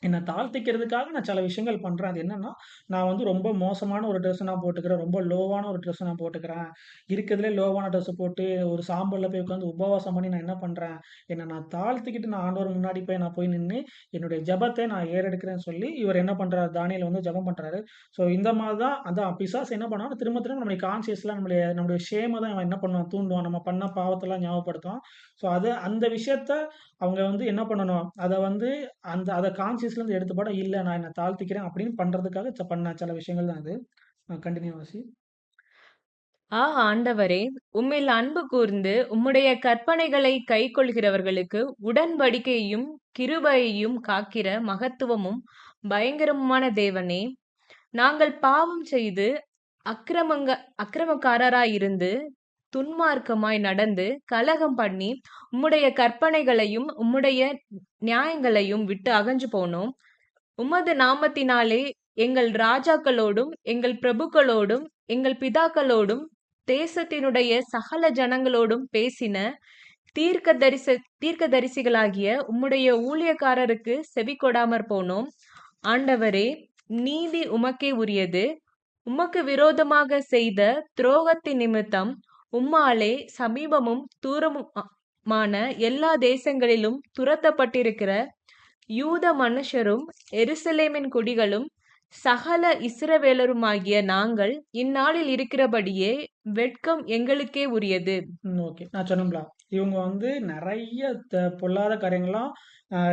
என்ன தாழ்த்திக்கிறதுக்காக நான் சில விஷயங்கள் பண்றேன். அது என்னன்னா, நான் வந்து ரொம்ப மோசமான ஒரு ட்ரெஸ் நான் போட்டுக்கிறேன். ரொம்ப லோவான ஒரு ட்ரெஸ் நான் போட்டுக்கிறேன். இருக்கிறதுலே லோவான ட்ரெஸ் போட்டு ஒரு சாம்பல்ல போய் உட்காந்து உபவாசம் பண்ணி நான் என்ன பண்றேன், என்ன நான் தாழ்த்திக்கிட்டு நான் ஆண்டவர் முன்னாடி போய் நின்னு, என்னுடைய ஜெபத்தை நான் ஏறெடுக்கிறேன்னு சொல்லி, இவர் என்ன பண்றாரு, தானியேல் வந்து ஜெபம் பண்றாரு. ஸோ இந்த மாதிரி தான் அதான் பிசாசு என்ன பண்ணுவான்னா, திரும்ப திரும்ப நம்முடைய கான்ஷியஸ்ல நம்முடைய ஷேம தான் அவன் என்ன பண்ணுவான், தூண்டுவான். நம்ம பண்ண பாவத்தெல்லாம் ஞாபகப்படுத்துவான். ஸோ அந்த விஷயத்த அவங்க வந்து என்ன பண்ணணும், அத வந்து அத கான்ஷியஸ்லேருந்து எடுத்து போட, இல்ல நான் என்ன தாழ்த்திக்கிறேன் அப்படின்னு பண்றதுக்காக பண்ண சில விஷயங்கள் தான் அது. கன்டின்யூ வாசி. ஆண்டவரே, உம்மில் அன்பு கூர்ந்து உம்முடைய கற்பனைகளை கைக்கொள்கிறவர்களுக்கு உடன்படிக்கையையும் கிருபையையும் காக்கிற மகத்துவமும் பயங்கரமுமான தேவனே, நாங்கள் பாவம் செய்து அக்கிரமக்காரராயிருந்து துன்மார்க்கமாய் நடந்து கலகம் பண்ணி உம்முடைய கற்பனைகளையும் உம்முடைய நியாயங்களையும் விட்டு அகன்று போனோம். உமது நாமத்தினாலே எங்கள் ராஜாக்களோடும் எங்கள் பிரபுக்களோடும் எங்கள் பிதாக்களோடும் தேசத்தினுடைய சகல ஜனங்களோடும் பேசின தீர்க்கதரிசிகளாகிய உம்முடைய ஊழியக்காரருக்கு செவி கொடாமற் போனோம். ஆண்டவரே, நீதி உமக்கே உரியது. உமக்கு விரோதமாக செய்த துரோகத்தின் நிமித்தம் உம்மாலே சமீபமும் தூரமுமான எல்லா தேசங்களிலும் துரத்தப்பட்டிருக்கிற யூத மனுஷரும் எருசலேமின் குடிகளும் சகல இஸ்ரவேலருமாகிய நாங்கள் இந்நாளில் இருக்கிறபடியே வெட்கம் எங்களுக்கே உரியது. ஓகே. நான் சொன்னேன்ல, இவங்க வந்து நெறைய பொல்லாத காரியங்கள்லாம்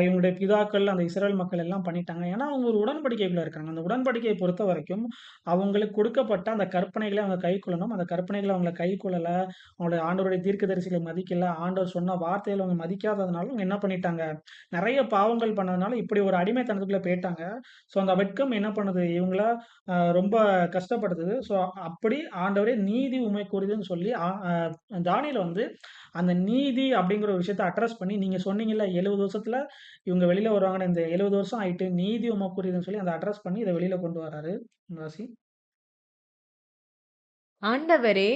இவங்களுடைய பிதாக்கள், அந்த இஸ்ரவேல் மக்கள் எல்லாம் பண்ணிட்டாங்க. ஏன்னா, அவங்க ஒரு உடன்படிக்கைக்குள்ள இருக்காங்க. அந்த உடன்படிக்கையை பொறுத்தவரைக்கும், அவங்களுக்கு கொடுக்கப்பட்ட அந்த கற்பனைகளை அவங்க கைக்கொள்ளணும். அந்த கற்பனைகள அவங்க கைக்கொள்ளல, அவங்களுடைய ஆண்டவருடைய தீர்க்கதரிசிகளை மதிக்கல, ஆண்டவர் சொன்ன வார்த்தைகள அவங்க மதிக்காததுனால, அவங்க என்ன பண்ணிட்டாங்க, நெறைய பாவங்கள் பண்ணதுனால இப்படி ஒரு அடிமைத்தனத்துக்குள்ள போயிட்டாங்க. ஸோ, அந்த வெட்கம் என்ன பண்ணுது, இவங்கள ரொம்ப கஷ்டப்படுத்துது. ஸோ, அப்படி ஆண்டவரே நீதி உமக்குரியதுன்னு சொல்லி தானியேல் வந்து அந்த நீதி அப்படிங்கிற ஒரு விஷயத்த அட்ரஸ் பண்ணி, நீங்க சொன்னீங்கல்ல 70 வருஷத்துல இவங்க வெளில வருவாங்கன்னு, இந்த 70 வருஷம் ஆயிட்டு நீதி உமக்குரியதுன்னு சொல்லி அத அட்ரஸ் பண்ணி இத வெளில கொண்டு வராரு. வாசி. ஆண்டவரே,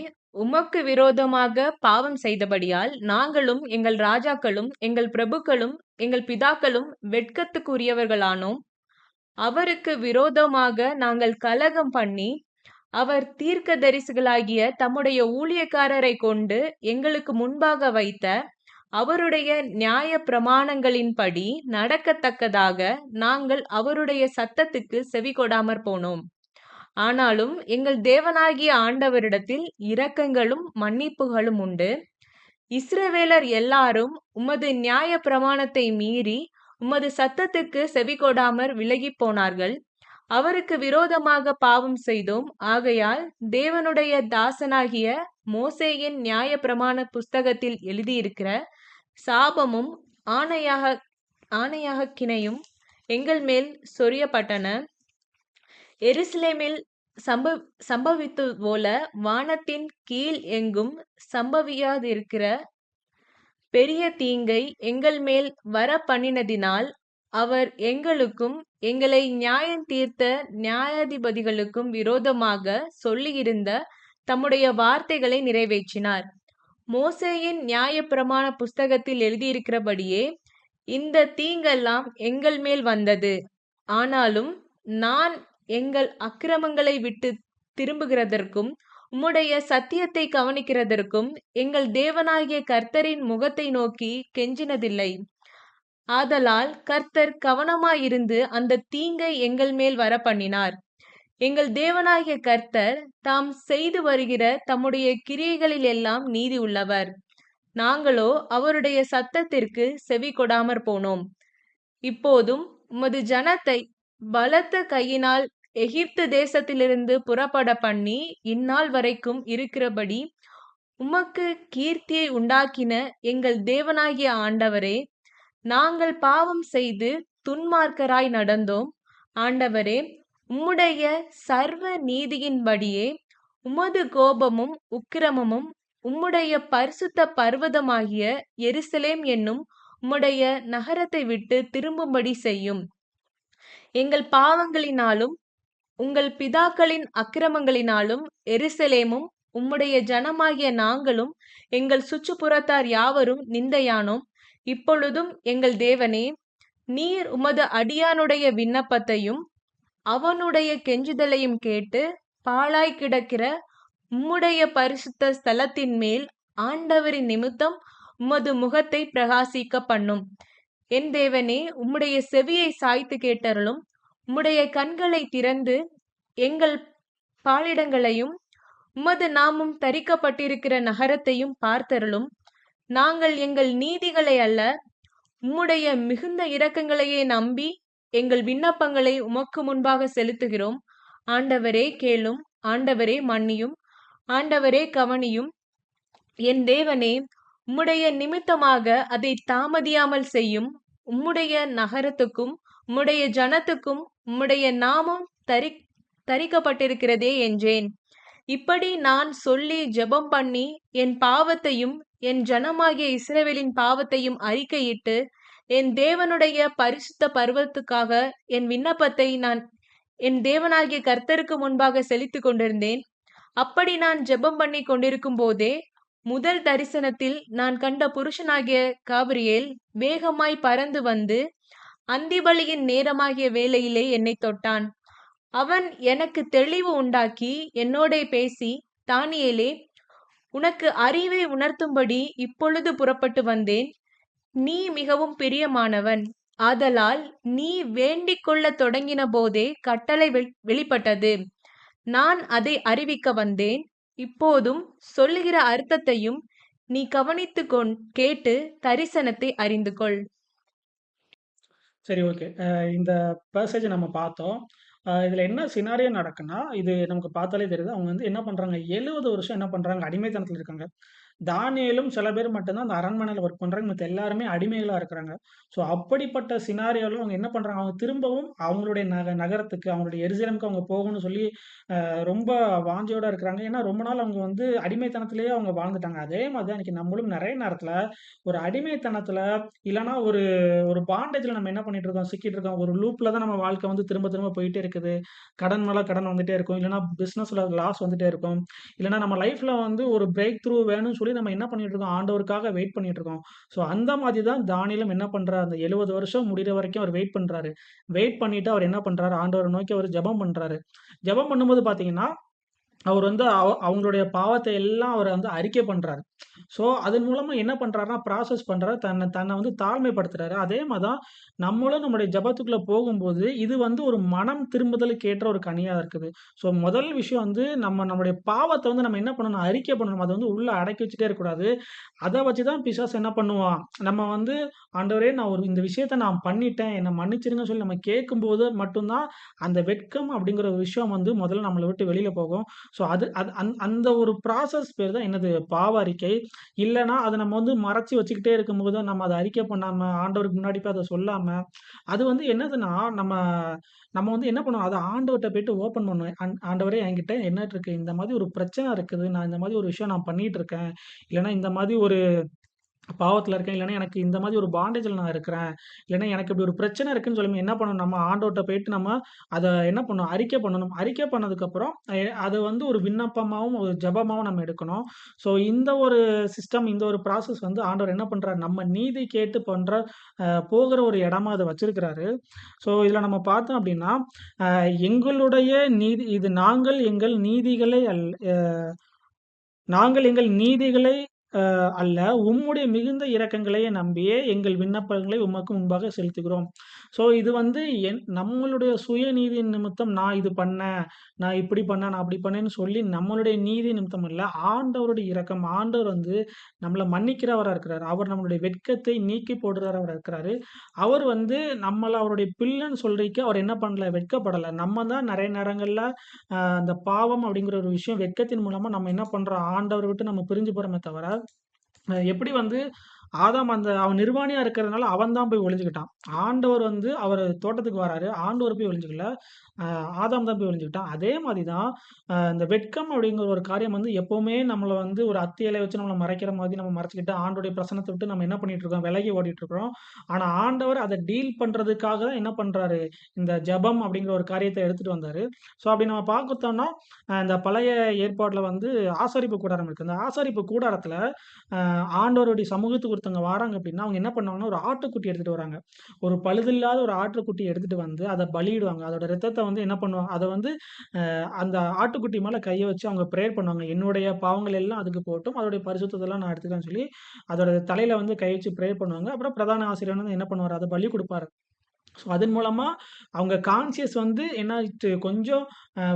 உமக்கு விரோதமாக பாவம் செய்தபடியால் நாங்களும் எங்கள் ராஜாக்களும் எங்கள் பிரபுக்களும் எங்கள் பிதாக்களும் வெட்கத்துக்குரியவர்களானோம். அவருக்கு விரோதமாக நாங்கள் கலகம் பண்ணி அவர் தீர்க்கதரிசிகளாகிய தம்முடைய ஊழியக்காரரை கொண்டு எங்களுக்கு முன்பாக வைத்த அவருடைய நியாய பிரமாணங்களின்படி நடக்கத்தக்கதாக நாங்கள் அவருடைய சத்தத்துக்கு செவி கொடாமற் போனோம். ஆனாலும் எங்கள் தேவனாகிய ஆண்டவரிடத்தில் இரக்கங்களும் மன்னிப்புகளும் உண்டு. இஸ்ரவேலர் எல்லாரும் உமது நியாய பிரமாணத்தை மீறி உமது சத்தத்துக்கு செவி கொடாமற் விலகி போனார்கள். அவருக்கு விரோதமாக பாவம் செய்தோம். ஆகையால் தேவனுடைய தாசனாகிய மோசேயின் நியாய பிரமாண புஸ்தகத்தில் எழுதியிருக்கிற சாபமும் ஆணையாகினையும் எங்கள் மேல் சொரியப்பட்டன. எருசலேமில் சம்பவித்தது போல வானத்தின் கீழ் எங்கும் சம்பவியாதிருக்கிற பெரிய தீங்கை எங்கள் மேல் வர பண்ணினதினால் அவர் எங்களுக்கும் எங்களை நியாயம் தீர்த்த நியாயாதிபதிகளுக்கும் விரோதமாக சொல்லியிருந்த தம்முடைய வார்த்தைகளை நிறைவேற்றினார். மோசேயின் நியாயப்பிரமாண புஸ்தகத்தில் எழுதியிருக்கிறபடியே இந்த தீங்கெல்லாம் எங்கள் மேல் வந்தது. ஆனாலும் நான் எங்கள் அக்கிரமங்களை விட்டு திரும்புகிறதற்கும் உம்முடைய சத்தியத்தை கவனிக்கிறதற்கும் எங்கள் தேவனாகிய கர்த்தரின் முகத்தை நோக்கி கெஞ்சினதில்லை. ஆதலால் கர்த்தர் கவனமாயிருந்து அந்த தீங்கை எங்கள் மேல் வர பண்ணினார். எங்கள் தேவனாகிய கர்த்தர் தாம் செய்து வருகிற தம்முடைய கிரியைகளில் எல்லாம் நீதி உள்ளவர். நாங்களோ அவருடைய சத்தத்திற்கு செவி கொடாமற் போனோம். இப்போதும் உமது ஜனத்தை பலத்த கையினால் எகிப்து தேசத்திலிருந்து புறப்பட பண்ணி இந்நாள் வரைக்கும் இருக்கிறபடி உமக்கு கீர்த்தியை உண்டாக்கின எங்கள் தேவனாகிய ஆண்டவரே, நாங்கள் பாவம் செய்து துன்மார்க்கராய் நடந்தோம். ஆண்டவரே, உம்முடைய சர்வ நீதியின்படியே உமது கோபமும் உக்கிரமும் உம்முடைய பரிசுத்த பர்வதமாகிய எருசலேம் என்னும் உம்முடைய நகரத்தை விட்டு திரும்பும்படி செய்யும். எங்கள் பாவங்களினாலும் உங்கள் பிதாக்களின் அக்கிரமங்களினாலும் எருசலேமும் உம்முடைய ஜனமாகிய நாங்களும் எங்கள் சுற்றுப்புறத்தார் யாவரும் நிந்தையானோம். இப்பொழுதும் எங்கள் தேவனே, நீர் உமது அடியானுடைய விண்ணப்பத்தையும் அவனுடைய கெஞ்சுதலையும் கேட்டு பாழாய் கிடக்கிற உம்முடைய பரிசுத்த ஸ்தலத்தின் மேல் ஆண்டவரின் நிமித்தம் உமது முகத்தை பிரகாசிக்க பண்ணும். என் தேவனே, உம்முடைய செவியை சாய்த்து கேட்டருளும். உம்முடைய கண்களை திறந்து எங்கள் பாலிடங்களையும் உமது நாமம் தரிக்கப்பட்டிருக்கிற நகரத்தையும் பார்த்தருளும். நாங்கள் எங்கள் நீதிகளை அல்ல, உம்முடைய மிகுந்த இரக்கங்களையே நம்பி எங்கள் விண்ணப்பங்களை உமக்கு முன்பாக செலுத்துகிறோம். ஆண்டவரே கேளும், ஆண்டவரே மன்னியும், ஆண்டவரே கவனியும். என் தேவனே, உம்முடைய நிமித்தமாக அதை தாமதியாமல் செய்யும். உம்முடைய நகரத்துக்கும் உம்முடைய ஜனத்துக்கும் உம்முடைய நாமம் தரிக்கப்பட்டிருக்கிறதே என்றேன். இப்படி நான் சொல்லி ஜெபம் பண்ணி என் பாவத்தையும் என் ஜனமாகிய இஸ்ரவேலின் பாவத்தையும் அறிக்கையிட்டு என் தேவனுடைய பரிசுத்த பர்வத்துக்காக என் விண்ணப்பத்தை நான் என் தேவனாகிய கர்த்தருக்கு முன்பாக செலுத்திக் கொண்டிருந்தேன். அப்படி நான் ஜெபம் பண்ணி கொண்டிருக்கும் போதே முதல் தரிசனத்தில் நான் கண்ட புருஷனாகிய காபிரியேல் வேகமாய் பறந்து வந்து அந்திபலியின் நேரமாகிய வேளையிலே என்னை தொட்டான். அவன் எனக்கு தெளிவு உண்டாக்கி என்னோடே பேசி, தானியேலே, உனக்கு அறிவை உணர்த்தும்படி இப்பொழுது புறப்பட்டு வந்தேன். நீ மிகவும் பிரியமானவன். ஆதலால் நீ வேண்டிக் கொள்ளத் தொடங்கின போதே கட்டளை வெளிப்பட்டது. நான் அதை அறிவிக்க வந்தேன். இப்போதும் சொல்லுகிற அர்த்தத்தையும் நீ கவனித்து கேட்டு தரிசனத்தை அறிந்து கொள். சரி, ஓகே. இந்த பேசேஜ் நம்ம பார்த்தோம். இதில் என்ன சினாரியோ நடக்குன்னா, இது நமக்கு பார்த்தாலே தெரியுது. அவங்க வந்து என்ன பண்ணுறாங்க, 70 வருஷம் என்ன பண்ணுறாங்க, அடிமைத்தனத்தில் இருக்காங்க. தானியேலும் சில பேர் மட்டும் தான் அந்த அரண்மனையில ஒர்க் பண்றாங்க. மத்த எல்லாருமே அடிமைகளா இருக்கிறாங்க. ஸோ அப்படிப்பட்ட சினாரியோல அவங்க என்ன பண்றாங்க, அவங்க திரும்பவும் அவங்களுடைய நகரத்துக்கு, அவங்களுடைய எருசலேமுக்கு அவங்க போகணும்னு சொல்லி ரொம்ப வாஞ்சையோட இருக்கிறாங்க. ஏன்னா ரொம்ப நாள் அவங்க வந்து அடிமைத்தனத்திலேயே அவங்க வாழ்ந்துட்டாங்க. அதே மாதிரி தான் இன்னைக்கு நம்மளும் நெறைய நேரத்துல ஒரு அடிமைத்தனத்துல இல்லன்னா ஒரு ஒரு பாண்டேஜ்ல நம்ம என்ன பண்ணிட்டு இருக்கோம், சிக்கிட்டு இருக்கோம். ஒரு லூப்ல தான் நம்ம வாழ்க்கை வந்து திரும்ப திரும்ப போயிட்டே இருக்குது. கடன் மேல கடன் வந்துட்டே இருக்கும். இல்லன்னா பிசினஸ்ல லாஸ் வந்துட்டே இருக்கும். இல்லன்னா நம்ம லைஃப்ல வந்து ஒரு பிரேக் த்ரூ வேணும்னு சொல்லி நம்ம என்ன பண்ணிட்டு இருக்கோம், ஆண்டவருக்காக வெயிட் பண்ணிட்டு இருக்கோம். ஸோ அந்த மாதிரி தான் தானியேலும் என்ன பண்றாரு, அந்த 70 வருஷம் முடியிற வரைக்கும் அவர் வெயிட் பண்றாரு. வெயிட் பண்ணிட்டு அவர் என்ன பண்றாரு, ஆண்டவரை நோக்கி அவர் ஜெபம் பண்றாரு. ஜெபம் பண்ணும்போது பார்த்தீங்கன்னா, அவர் வந்து அவங்களுடைய பாவத்தை எல்லாம் அவர் வந்து அறிக்கை பண்றாரு. ஸோ அதன் மூலமா என்ன பண்றாருன்னா, ப்ராசஸ் பண்றாரு. தன்னை தன்னை வந்து தாழ்மைப்படுத்துறாரு. அதே மாரி தான் நம்மளும் நம்முடைய ஜெபத்துக்குள்ள போகும்போது, இது வந்து ஒரு மனம் திரும்புதலுக்கு ஏற்ற ஒரு கனியா இருக்குது. ஸோ முதல் விஷயம் வந்து நம்முடைய பாவத்த வந்து நம்ம என்ன பண்ணணும், அறிக்கை பண்ணணும். அத வந்து உள்ள அடக்கி வச்சுட்டே இருக்கக்கூடாது. அத வச்சு தான் பிசாசு என்ன பண்ணுவான், நம்ம வந்து ஆண்டவரே நான் இந்த விஷயத்த நான் பண்ணிட்டேன். என்ன மன்னிச்சிருங்கன்னு சொல்லி நம்ம கேட்கும்போது மட்டும் தான், அந்த வெட்கம் அப்படிங்கிற ஒரு விஷயம் வந்து முதல்ல நம்மள விட்டு வெளியில போகும். ஸோ அது அது அந்த ஒரு ப்ராசஸ் பேர் தான் என்னது, பாவ அறிக்கை. இல்லன்னா, அத நம்ம வந்து மறைச்சு வச்சுக்கிட்டே இருக்கும்போது, நம்ம அத அறிக்கை பண்ணாம, ஆண்டவருக்கு முன்னாடி போய் அத சொல்லாம, அது வந்து என்னதுன்னா, நம்ம நம்ம வந்து என்ன பண்ணுவோம், அத ஆண்டவர்ட்ட போயிட்டு ஓப்பன் பண்ணுவேன். ஆண்டவரே என்கிட்ட என்ன இருக்கு? இந்த மாதிரி ஒரு பிரச்சனை இருக்குது. நான் இந்த மாதிரி ஒரு விஷயம் நான் பண்ணிட்டு இருக்கேன். இல்லன்னா இந்த மாதிரி ஒரு பாவத்துல இருக்கேன். இல்லன்னா எனக்கு இந்த மாதிரி ஒரு பாண்டேஜ்ல நான் இருக்கிறேன். இல்லன்னா எனக்கு இப்படி ஒரு பிரச்சனை இருக்குன்னு சொல்லும்போது என்ன பண்ணணும், நம்ம ஆண்டவர்ட்ட போயிட்டு நம்ம அத என்ன பண்ணணும், அறிக்கை பண்ணணும். அறிக்கை பண்ணதுக்கப்புறம் அது வந்து ஒரு விண்ணப்பமாவும், ஒரு ஜெபமாவும் நம்ம எடுக்கணும். ஸோ இந்த ஒரு சிஸ்டம், இந்த ஒரு ப்ராசஸ் வந்து ஆண்டவர் என்ன பண்றாரு, நம்ம நீதி கேட்டு பண்ற போகிற ஒரு இடமா அத வச்சிருக்கிறாரு. ஸோ இதுல நம்ம பார்த்தோம் அப்படின்னா, எங்களுடைய நீதி இது நாங்கள் எங்கள் நீதிகளை நாங்கள் எங்கள் நீதிகளை அல்ல, உம்முடைய மிகுந்த இரக்கங்களையே நம்பியே எங்கள் விண்ணப்பங்களை உமக்கு முன்பாக செலுத்துகிறோம். ஸோ இது வந்து நம்மளுடைய சுயநீதி நிமித்தம் நான் இது பண்ணேன், நான் இப்படி பண்ணேன், நான் அப்படி பண்ணேன்னு சொல்லி நம்மளுடைய நீதி நிமித்தம் இல்ல. ஆண்டவருடைய இரக்கம். ஆண்டவர் வந்து நம்மள மன்னிக்கிறவரா இருக்கிறாரு. அவர் நம்மளுடைய வெட்கத்தை நீக்கி போடுறவரா இருக்கிறாரு. அவர் வந்து நம்மள அவருடைய பிள்ளைன்னு சொல்றதுக்கு அவர் என்ன பண்ணல? வெட்கப்படல. நம்ம தான் நெறைய நேரங்கள்ல அந்த பாவம் அப்படிங்கிற ஒரு விஷயம் வெட்கத்தின் மூலமா நம்ம என்ன பண்றோம்? ஆண்டவர விட்டு நம்ம பிரிஞ்சு போறோமே தவிர, எப்படி வந்து ஆதாம் அவன் நிர்வாணியா இருக்கிறதுனால அவன் தான் போய் ஒளிஞ்சுக்கிட்டான். ஆண்டவர் வந்து அவரு தோட்டத்துக்கு வராரு. ஆண்டவர் போய் ஒளிஞ்சுக்கல. ஆதாம் தான் போய் ஒளிஞ்சுக்கிட்டான். அதே மாரி தான் இந்த வெட்கம் அப்படிங்கிற ஒரு காரியம் வந்து எப்பவுமே நம்மள வந்து ஒரு அத்தி இலைய வச்சு நம்மள மறைக்கிற மாதிரி நம்ம மறைச்சுக்கிட்டு, ஆண்டவருடைய பிரசன்னத்த விட்டு நம்ம என்ன பண்ணிட்டு இருக்கோம்? விலகி ஓடிட்டு இருக்கிறோம். ஆனா ஆண்டவர் அத டீல் பண்றதுக்காக தான் என்ன பண்றாரு? இந்த ஜெபம் அப்படிங்கிற ஒரு காரியத்த எடுத்துட்டு வந்தாரு. ஸோ அப்படி நம்ம பார்த்துட்டோம்னா, இந்த பழைய ஏற்பாட்டுல வந்து ஆசாரிப்பு கூடாரம் இருக்கு. அந்த ஆசாரிப்பு கூடாரத்துல அ ஆண்டவருடைய சமூகத்துக்கு ஒருத்தவங்க வராங்க அப்படின்னா, அவங்க என்ன பண்ணுவாங்கன்னா, ஒரு ஆட்டுக்குட்டி எடுத்துட்டு வராங்க. ஒரு பழுதில்லாத ஒரு ஆட்டுக்குட்டிய எடுத்துட்டு வந்து அத பலியிடுவாங்க. அதோட ரத்தத்த வந்து என்ன பண்ணுவாங்க, அத வந்து அந்த ஆட்டுக்குட்டி மேல கைய வச்சு அவங்க பிரேயர் பண்ணுவாங்க. என்னுடைய பாவங்கள் எல்லாம் அதுக்கு போகட்டும். அதோடைய பரிசுத்தத்தெல்லாம் நான் எடுத்துக்கிறேன்னு சொல்லி, அதோட தலையில வந்து கை வச்சு பிரேயர் பண்ணுவாங்க. அப்புறம் பிரதான ஆசிரியர் வந்து என்ன பண்ணுவாரு, அத பலி குடுப்பாரு. ஸோ, அதன் மூலமா அவங்க கான்ஷியஸ் வந்து என்ன ஆயிட்டு கொஞ்சம்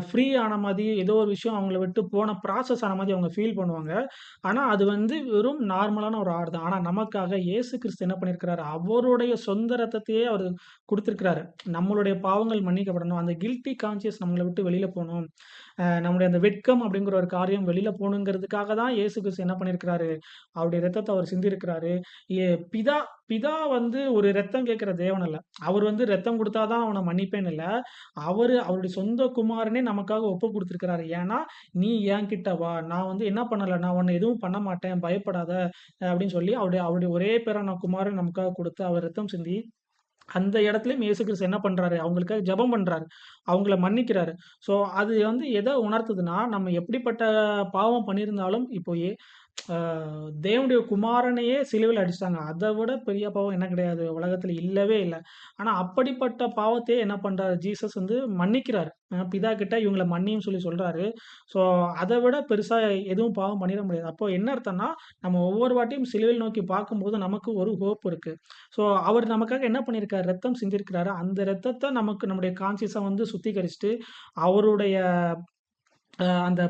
ஃப்ரீ ஆன மாரி, ஏதோ ஒரு விஷயம் அவங்கள விட்டு போன ப்ராசஸ் ஆன மாரி அவங்க ஃபீல் பண்ணுவாங்க. ஆனா, அது வந்து வெறும் நார்மலான ஒரு ஆடு தான். ஆனா, நமக்காக இயேசு கிறிஸ்து என்ன பண்ணியிருக்கிறாரு, அவருடைய சொந்த ரத்தத்தையே அவரு குடுத்திருக்கிறாரு. நம்மளுடைய பாவங்கள் மன்னிக்கப்படணும். அந்த கில்ட்டி கான்ஷியஸ் நம்மள விட்டு வெளில போணும். நம்முடைய அந்த வெட்கம் அப்படிங்கிற ஒரு காரியம் வெளில போணுங்கிறதுக்காக தான் இயேசு கிறிஸ்து என்ன பண்ணியிருக்கிறாரு, அவருடைய ரத்தத்த அவர் சிந்தியிருக்கிறாரு. எ பிதா பிதா வந்து ஒரு ரத்தம் கேட்கிற தேவன் அல்ல. அவர் வந்து ரத்தம் குடுத்தா தான் அவன மன்னிப்பேன்னு இல்ல. அவருடைய சொந்த குமாரனே நமக்காக ஒப்பு குடுத்திருக்கிறாரு. ஏன்னா, "நீ என்கிட்ட வா. நான் வந்து என்ன பண்ணல, நான் உன்ன எதுவும் பண்ண மாட்டேன். பயப்படாத" அப்படின்னு சொல்லி அவருடைய அவருடைய ஒரே பேரான குமாரன் நமக்காக குடுத்து, அவர் ரத்தம் சிந்தி அந்த இடத்துலயும் இயேசு கிறிஸ்து என்ன பண்றாரு, அவங்களுக்காக ஜெபம் பண்றாரு. அவங்கள மன்னிக்கிறாரு. ஸோ அது வந்து எத உணர்த்துதுன்னா, நம்ம எப்படிப்பட்ட பாவம் பண்ணியிருந்தாலும், இப்போ ஆ தேவனுடைய குமாரனையே சிலுவையில அடிச்சுட்டாங்க. அத விட பெரிய பாவம் என்ன கிடையாது. உலகத்துல இல்லவே இல்ல. ஆனா அப்படிப்பட்ட பாவத்தையே என்ன பண்றாரு, ஜீசஸ் வந்து மன்னிக்கிறாரு. பிதா கிட்ட இவங்கள மன்னின்னு சொல்லி சொல்றாரு. ஸோ அத விட பெருசா எதுவும் பாவம் பண்ணிற முடியாது. அப்போ என்ன அர்த்தம்னா, நம்ம ஒவ்வொரு வாட்டியும் சிலுவையில் நோக்கி பார்க்கும்போது நமக்கு ஒரு ஹோப் இருக்கு. ஸோ அவர் நமக்காக என்ன பண்ணியிருக்காரு, ரத்தம் சிந்தியிருக்கிறாரு. அந்த ரத்தத்த நமக்கு நம்முடைய கான்ஷியஸ வந்து சுத்திகரிச்சுட்டு, அவருடைய அந்த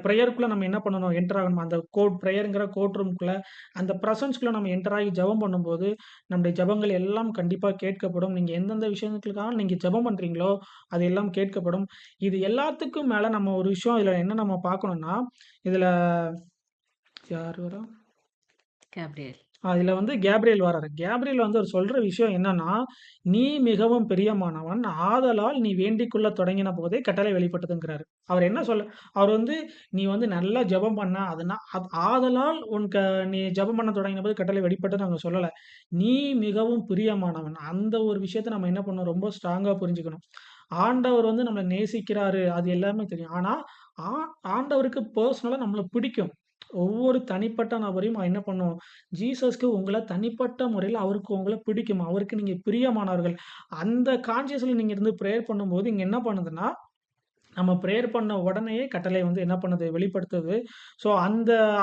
பிரேயர்க்குள்ள நம்ம என்ன பண்ணணும்? என்டர் ஆகணும். அந்த பிரேயர்ங்கிற கோர்ட் ரூம்க்குள்ள, அந்த பிரசன்ஸ்க்குள்ள நம்ம என்டர் ஆகி ஜெபம் பண்ணும்போது, நம்முடைய ஜெபங்கள் எல்லாம் கண்டிப்பா கேட்கப்படும். நீங்க எந்தெந்த விஷயங்களுக்காக நீங்க ஜெபம் பண்றீங்களோ, அது எல்லாம் கேட்கப்படும். இது எல்லாத்துக்கும் மேல நம்ம ஒரு விஷயம் இதுல என்ன நம்ம பார்க்கணும்னா, இதுல யார் வரா? கேப்ரியல். இதுல வந்து கேப்ரியேல் வராரு. கேப்ரியேல் வந்து அவர் சொல்ற விஷயம் என்னன்னா, "நீ மிகவும் பிரியமானவன். ஆதலால் நீ வேண்டிக்கொள்ள தொடங்கின போதே கட்டளை வெளிப்பட்டதுங்கிறாரு." அவர் என்ன அவர் வந்து நீ வந்து நல்லா ஜெபம் பண்ண, ஆதலால் நீ ஜெபம் பண்ண தொடங்கின போது கட்டளை வெளிப்பட்டதுன்னு அவங்க சொல்லல. "நீ மிகவும் பிரியமானவன்." அந்த ஒரு விஷயத்த நம்ம என்ன பண்ணணும், ரொம்ப ஸ்ட்ராங்கா புரிஞ்சுக்கணும். ஆண்டவர் வந்து நம்மள நேசிக்கிறாரு. அது எல்லாமே தெரியும். ஆனா, ஆ ஆண்டவருக்கு பெர்சனலா நம்மள பிடிக்கும். ஒவ்வொரு தனிப்பட்ட நபரையும் என்ன பண்ணும், ஜீசஸ்க்கு உங்கள தனிப்பட்ட முறையில அவருக்கு உங்கள பிடிக்கும். அவருக்கு நீங்க பிரியமானவர்கள். அந்த கான்ஷியஸ்ல நீங்க இருந்து பிரேயர் பண்ணும்போது, இங்க என்ன பண்ணுதுன்னா, நம்ம பிரேயர் பண்ண உடனேயே கட்டளை வந்து என்ன பண்ணுது, வெளிப்படுத்துது. ஸோ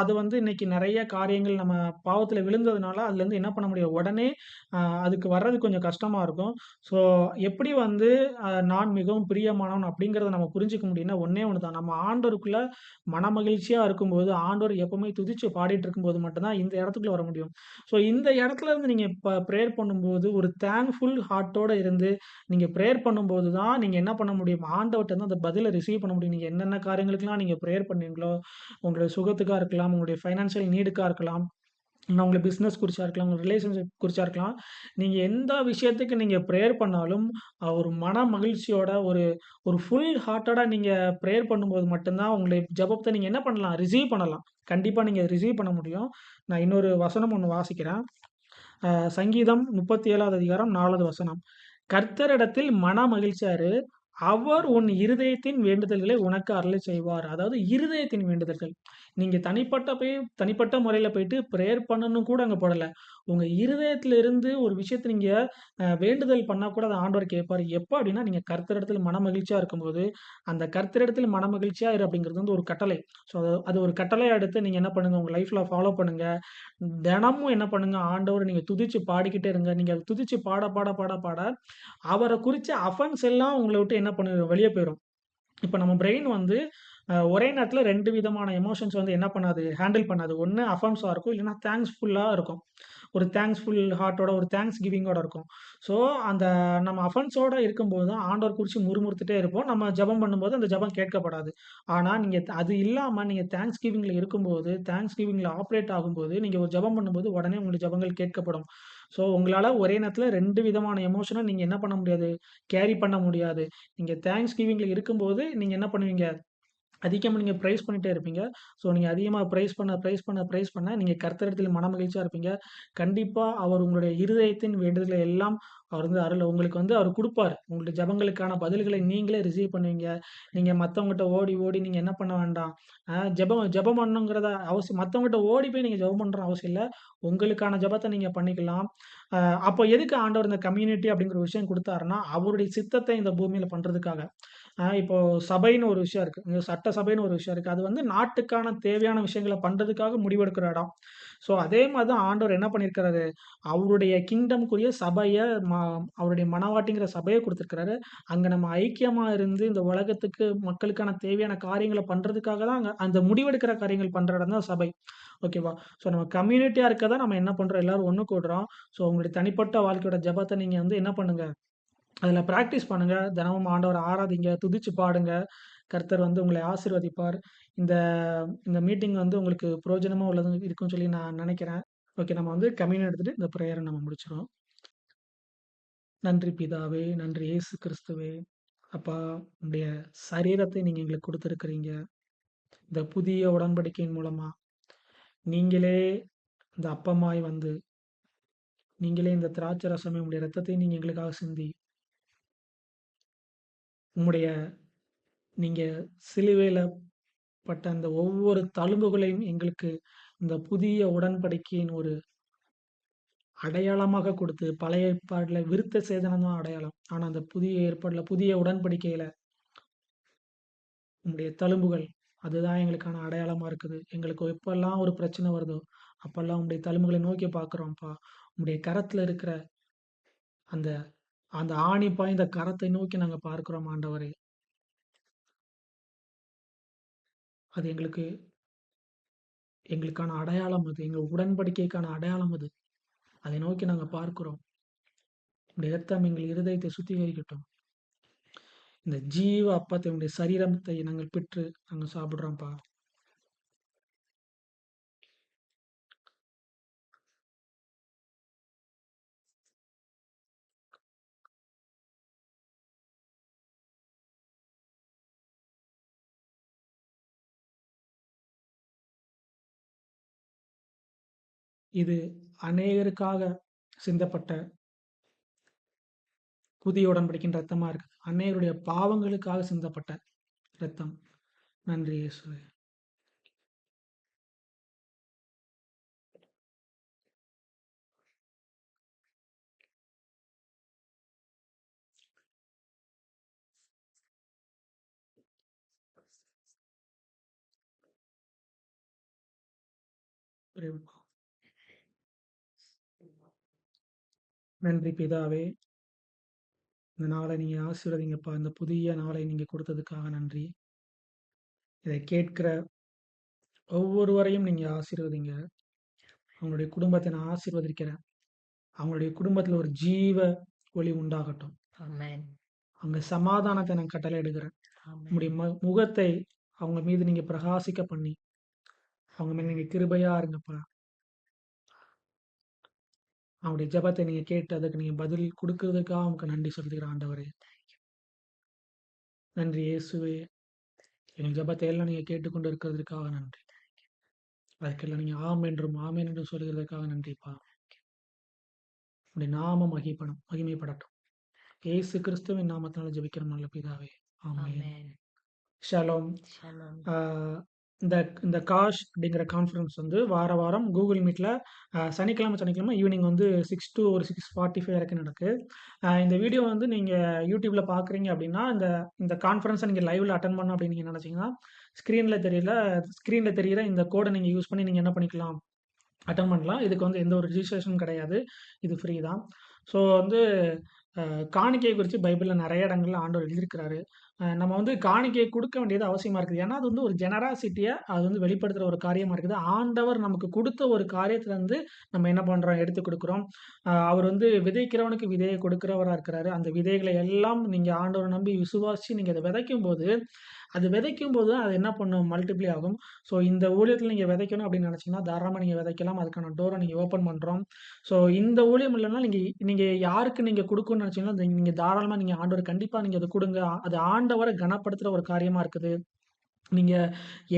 அது வந்து இன்னைக்கு நெறைய காரியங்கள் நம்ம பாவத்துல விழுந்ததுனால, அதுலருந்து என்ன பண்ண முடியும், உடனே அதுக்கு வர்றது கொஞ்சம் கஷ்டமா இருக்கும். ஸோ எப்படி வந்து நான் மிகவும் பிரியமானவன் அப்படிங்கிறத நம்ம புரிஞ்சுக்க முடியும்னா, ஒண்ணே ஒண்ணு தான். நம்ம ஆண்டவருக்குள்ள மனமகிழ்ச்சியா இருக்கும்போது, ஆண்டவர எப்பவுமே துதிச்சு பாடிட்டு இருக்கும்போது மட்டும் தான் இந்த இடத்துக்குள்ள வர முடியும். ஸோ இந்த இடத்துல இருந்து நீங்க பிரேயர் பண்ணும்போது, ஒரு தேங்க்ஃபுல் ஹார்ட்டோட இருந்து நீங்க பிரேயர் பண்ணும்போது தான், நீங்க என்ன பண்ண முடியும், ஆண்டவர்ட்ட இருந்து அந்த பதில ரிசீவ் பண்ண முடியும். நீங்க என்னென்ன காரியங்களுக்கெல்லாம் நீங்க பிரேயர் பண்ணீங்களோ, உங்களுடைய சுகத்துக்கா இருக்கலாம், உங்களுடைய ஃபைனான்சியல் நீடுக்கா இருக்கலாம், உங்க பிசினஸ் குறிச்சா இருக்கலாம், உங்க ரிலேஷன்ஷிப் குறிச்சா இருக்கலாம். நீங்க எந்த விஷயத்துக்கு நீங்க பிரேயர் பண்ணாலும், ஒரு மன மகிழ்ச்சியோட ஒரு ஒரு ஃபுல் ஹார்ட்டடா நீங்க பிரேயர் பண்ணும்போது மட்டும் தான், உங்களுடைய ஜெபத்த நீங்க என்ன பண்ணலாம், ரிசீவ் பண்ணலாம். கண்டிப்பா நீங்க ரிசீவ் பண்ண முடியும். நான் இன்னொரு வசனம் ஒண்ணு வாசிக்கிறேன். சங்கீதம் 37வது அதிகாரம் 4வது வசனம். கர்த்தரிடத்தில் மனமகிழ்ச்சியா இரு. அவர் உன் இருதயத்தின் வேண்டுதல்களை உனக்கு அருளச் செய்வார். அதாவது இருதயத்தின் வேண்டுதல்கள். நீங்க தனிப்பட்ட முறையில போயிட்டு பிரேயர் பண்ணணும்னு கூட அங்க போடல. உங்க இருதயத்துல இருந்து ஒரு விஷயத்த நீங்க வேண்டுதல் பண்ணா கூட அத ஆண்டவர் கேட்பாரு. எப்ப அப்படின்னா, நீங்க கர்த்தரிடத்தில் மனமகிழ்ச்சியா இருக்கும்போது, அந்த கர்த்தரிடத்தில் மனமகிழ்ச்சியா இரு அப்படிங்கிறது வந்து ஒரு கட்டளை. ஸோ, அது அது ஒரு கட்டளையா எடுத்து நீங்க என்ன பண்ணுங்க, உங்க லைஃப்ல ஃபாலோ பண்ணுங்க. தினமும் என்ன பண்ணுங்க, ஆண்டவர நீங்க துதிச்சு பாடிக்கிட்டே இருங்க. நீங்க துதிச்சு பாட, பாட, பாட, பாட அவர குறிச்ச அஃபென்ஸ் எல்லாம் உங்கள விட்டு என்ன பண்ணிரும், வெளிய போயிரும். இப்ப நம்ம பிரெயின் வந்து ஒரே நேரத்துல 2 விதமான எமோஷன்ஸ் வந்து என்ன பண்ணாது, ஹேண்டில் பண்ணாது. ஒண்ணு அஃபென்ஸா இருக்கும். இல்லன்னா தேங்க்ஸ்ஃபுல்லா இருக்கும். ஒரு தேங்க்ஸ்ஃபுல் ஹார்ட்டோட, ஒரு தேங்க்ஸ் கிவிங்கோட இருக்கும். ஸோ, அந்த நம்ம அஃபென்ஸோட இருக்கும்போது தான் ஆண்டவர் குறிச்சு முறுமுறுத்துட்டே இருப்போம். நம்ம ஜெபம் பண்ணும்போது அந்த ஜெபம் கேட்கப்படாது. ஆனா, நீங்க அது இல்லாம நீங்க தேங்க்ஸ் கிவிங்ல இருக்கும்போது, தேங்க்ஸ் கிவிங்ல ஆப்பரேட் ஆகும்போது, நீங்க ஒரு ஜெபம் பண்ணும்போது உடனே உங்களுடைய ஜெபங்கள் கேட்கப்படும். ஸோ, உங்களால ஒரே நேரத்துல 2 விதமான எமோஷன நீங்க என்ன பண்ண முடியாது, கேரி பண்ண முடியாது. நீங்க தேங்க்ஸ் கிவிங்ல இருக்கும்போது, நீங்க என்ன பண்ணுவீங்க, அதிகமா நீங்க பிரைஸ் பண்ணிட்டே இருப்பீங்க. ஸோ, நீங்க அதிகமா பிரைஸ் பண்ண நீங்க கர்த்தரிடத்தில மனமகிழ்ச்சியா இருப்பீங்க. கண்டிப்பா அவர் உங்களுடைய இருதயத்தின் வேண்டுதலை எல்லாம் அவர் வந்து உங்களுக்கு வந்து அவர் குடுப்பாரு. உங்களுடைய ஜெபங்களுக்கான பதில்களை நீங்களே ரிசீவ் பண்ணுவீங்க. நீங்க மத்தவங்கட்ட ஓடி, ஓடி நீங்க என்ன பண்ண வேண்டாம். ஜெபம் ஜெபம் பண்ணணுங்கிறத அவசியம் மத்தவங்கட்ட ஓடி போய் நீங்க ஜெபம் பண்ற அவசியம் இல்ல. உங்களுக்கான ஜெபத்த நீங்க பண்ணிக்கலாம். அ அப்போ எதுக்கு ஆண்டவர் இந்த கம்யூனிட்டி அப்படிங்கிற ஒரு விஷயம் குடுத்தாருன்னா, அவருடைய சித்தத்தை இந்த பூமியில பண்றதுக்காக. இப்போ சபைன்னு ஒரு விஷயம் இருக்கு. இந்த சட்ட சபைன்னு ஒரு விஷயம் இருக்கு. அது வந்து நாட்டுக்கான தேவையான விஷயங்கள பண்றதுக்காக முடிவெடுக்கிற இடம். ஸோ, அதே மாரி தான் ஆண்டவர் என்ன பண்ணியிருக்கிறாரு, அவருடைய கிங்டம்க்குரிய சபைய ம அவருடைய மணவாட்டிங்கிற சபைய குடுத்திருக்கிறாரு. அங்க நம்ம ஐக்கியமா இருந்து இந்த உலகத்துக்கு மக்களுக்கான தேவையான காரியங்கள பண்றதுக்காக தான் அங்க அந்த முடிவெடுக்கிற காரியங்கள் பண்ற இடம் தான் சபை. ஓகேவா? ஸோ, நம்ம கம்யூனிட்டியா இருக்க தான் நம்ம என்ன பண்றோம், எல்லாரும் ஒண்ணு கூடுறோம். ஸோ, உங்களுடைய தனிப்பட்ட வாழ்க்கையோட ஜெபத்த நீங்க வந்து என்ன பண்ணுங்க, அதுல பிராக்டிஸ் பண்ணுங்க. தினமும் ஆண்டவர ஆராதிங்க, துதிச்சு பாடுங்க. கர்த்தர் வந்து உங்களை ஆசீர்வதிப்பார். இந்த இந்த மீட்டிங் வந்து உங்களுக்கு பிரயோஜனமா உள்ளது இருக்கும்னு சொல்லி நான் நெனைக்கிறேன். ஓகே, நம்ம வந்து கம்யூனியன் எடுத்துட்டு இந்த பிரேயர நம்ம முடிச்சுருவோம். நன்றி பிதாவே! நன்றி இயேசு கிறிஸ்துவே! அப்பா, உம்முடைய சரீரத்தை நீங்க எங்களுக்கு குடுத்திருக்கிறீங்க. இந்த புதிய உடன்படிக்கையின் மூலமா, நீங்களே இந்த அப்பமாய் வந்து, நீங்களே இந்த திராட்சை ரசமே உம்முடைய இரத்தத்தை நீங்க எங்களுக்காக சிந்தி, உம்முடைய நீங்க சிலுவையில பட்ட அந்த ஒவ்வொரு தழும்புகளையும் எங்களுக்கு இந்த புதிய உடன்படிக்கையின் ஒரு அடையாளமாக கொடுத்து, பழைய ஏற்பாடுல விருத்த சேதனம் தான் அடையாளம். ஆனா அந்த புதிய ஏற்பாடுல, புதிய உடன்படிக்கையில உம்முடைய தழும்புகள், அதுதான் எங்களுக்கான அடையாளமா இருக்குது. எங்களுக்கு எப்பல்லாம் ஒரு பிரச்சனை வருதோ, அப்பல்லாம் உம்முடைய தழும்புகளை நோக்கி பார்க்கிறோம்ப்பா. உம்முடைய கரத்துல இருக்கிற அந்த அந்த ஆணி பாய்ந்த கரத்தை நோக்கி நாங்க பார்க்கிறோம் ஆண்டவரே. அது எங்களுக்கான அடையாளம் அது. எங்க உடன்படிக்கைக்கான அடையாளம் அது. அதை நோக்கி நாங்க பார்க்கிறோம். உம்முடைய இரத்தம் எங்கள் இருதயத்தை சுத்திகரிக்கட்டும். இந்த ஜீவ அப்பத்தை உம்முடைய சரீரத்தை நாங்கள் பெற்று நாங்க சாப்பிடுறோம்ப்பா. இது அநேகருக்காக சிந்தப்பட்ட புதிய உடன்படிக்கையின் இரத்தமா இருக்குது. அநேகருடைய பாவங்களுக்காக சிந்தப்பட்ட இரத்தம். நன்றி இயேசுவே. நன்றி பிதாவே. இந்த நாளை நீங்க ஆசீர்வதிங்கப்பா. இந்த புதிய நாளை நீங்க கொடுத்ததுக்காக நன்றி. இதை கேட்கிற ஒவ்வொருவரையும் நீங்க ஆசீர்வதிங்க. அவங்களுடைய குடும்பத்தை நான் ஆசீர்வதிக்கிறேன். அவங்களுடைய குடும்பத்துல ஒரு ஜீவ ஒளி உண்டாகட்டும். ஆமென். அங்க சமாதானத்தை நான் கட்டளையிடுகிறேன். ஆமென். உம்முடைய முகத்தை அவங்க மீது நீங்க பிரகாசிக்க பண்ணி, அவங்க மேல நீங்க கிருபையா இருங்கப்பா. அவங்களுடைய ஜெபத்தை நீங்க கேட்டு அதுக்கு நீங்க பதில் குடுக்கிறதுக்காக உமக்கு நன்றி செலுத்துகிறேன் ஆண்டவரே. நன்றி இயேசுவே. எங்கள் ஜெபத்தை எல்லாம் நீங்க கேட்டுக்கொண்டு இருக்கிறதுக்காக நன்றி. அதுக்கெல்லாம் நீங்க ஆமென் என்றும் சொல்லுகிறதுக்காக நன்றிப்பா. உம்முடைய நாமம் மகிமைப்படட்டும். இயேசு கிறிஸ்துவின் நாமத்தினால ஜெபிக்கிறோம் நல்ல பிதாவே. ஆமென். ஆமென். ஷாலோம். ஷாலோம். ஆ இந்த இந்த காஷ் அப்படிங்கிற கான்ஃபரன்ஸ் வந்து வாரம் கூகுள் மீட்ல சனிக்கிழமை ஈவினிங் வந்து 6 to ஒரு 6:45 வரைக்கும் நடக்கு. இந்த வீடியோ வந்து நீங்க யூடியூப்ல பார்க்குறீங்க அப்படின்னா, இந்த இந்த கான்ஃபரன்ஸை நீங்க லைவ்ல அட்டெண்ட் பண்ணணும் அப்படின்னு நீங்க நினைச்சீங்கன்னா, ஸ்க்ரீன்ல தெரியிற இந்த கோட நீங்க யூஸ் பண்ணி நீங்க என்ன பண்ணிக்கலாம், அட்டெண்ட் பண்ணலாம். இதுக்கு வந்து எந்த ஒரு ரிஜிஸ்ட்ரேஷனும் கிடையாது. இது ஃப்ரீ தான். ஸோ வந்து காணிக்கை குறித்து பைபிளில் நிறைய இடங்கள்ல ஆண்டவர் எழுதியிருக்கிறாரு. நம்ம வந்து காணிக்கையை கொடுக்க வேண்டியது அவசியமா இருக்குது. ஏன்னா அது வந்து ஒரு ஜெனராசிட்டியை அது வந்து வெளிப்படுத்துகிற ஒரு காரியமா இருக்குது. ஆண்டவர் நமக்கு கொடுத்த ஒரு காரியத்துல இருந்து நம்ம என்ன பண்றோம், எடுத்து கொடுக்குறோம். அவர் வந்து விதைக்கிறவனுக்கு விதையை கொடுக்கிறவரா இருக்கிறாரு. அந்த விதைகளை எல்லாம் நீங்க ஆண்டவரை நம்பி விசுவாசிச்சு நீங்க அதை விதைக்கும் போது அது என்ன பண்ணும், மல்டிப்ளை ஆகும். ஸோ இந்த ஊழியத்தில் நீங்கள் விதைக்கணும் அப்படின்னு நினச்சிங்கன்னா தாராளமாக நீங்கள் விதைக்கலாம். அதுக்கான டோரை நீங்கள் ஓப்பன் பண்ணுறோம். ஸோ இந்த ஊழியம் இல்லைன்னா நீங்கள் யாருக்கு நீங்கள் கொடுக்கணும்னு நினச்சிங்கன்னா நீங்கள் தாராளமாக நீங்கள் ஆண்டவர் கண்டிப்பாக நீங்கள் அதை கொடுங்க. அது ஆண்டவரை கனப்படுத்துகிற ஒரு காரியமாக இருக்குது. நீங்க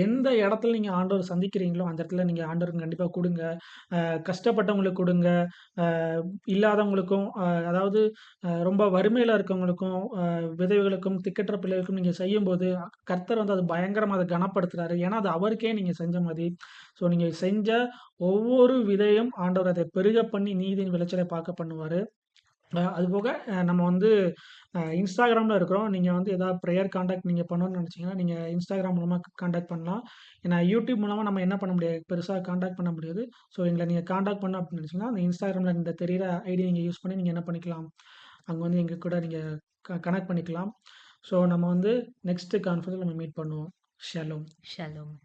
எந்த இடத்துல நீங்க ஆண்டவர சந்திக்கிறீங்களோ, அந்த இடத்துல நீங்க ஆண்டவருக்கு கண்டிப்பா குடுங்க. கஷ்டப்பட்டவங்களுக்கு குடுங்க. அ இல்லாதவங்களுக்கும் அதாவது ரொம்ப வறுமையில இருக்கவங்களுக்கும், விதவைகளுக்கும், திக்கற்ற பிள்ளைகளுக்கும் நீங்க செய்யும்போது, கர்த்தர் வந்து அது பயங்கரமா அத கனப்படுத்துறாரு. ஏன்னா, அது அவருக்கே நீங்க செஞ்ச மாரி. ஸோ நீங்க செஞ்ச ஒவ்வொரு விதையும் ஆண்டவர் அதை பெருக பண்ணி நீதியின் விளைச்சலை பார்க்க பண்ணுவாரு. அதுபோக நம்ம வந்து Instagramல இருக்கிறோம். நீங்க வந்து ஏதாவது ப்ரேயர் கான்டாக்ட் நீங்க பண்ணணும்னு நினைச்சீங்கன்னா, நீங்க Instagram மூலமா கான்டாக்ட் பண்ணலாம். ஏன்னா YouTube மூலமா நம்ம என்ன பண்ண முடியாது, பெருசா கான்டாக்ட் பண்ண முடியாது. ஸோ எங்கள நீங்க கான்டாக்ட் பண்ணணும் அப்படின்னு நினைச்சீங்கன்னா, அந்த Instagramல இந்த தெரியிற ஐடி நீங்க யூஸ் பண்ணி நீங்க என்ன பண்ணிக்கலாம், அங்க வந்து எங்க கூட நீங்க கனெக்ட் பண்ணிக்கலாம். ஸோ நம்ம வந்து நெக்ஸ்ட் கான்ஃபரன்ஸ்ல நம்ம மீட் பண்ணுவோம். ஷாலோம். ஷாலோம்.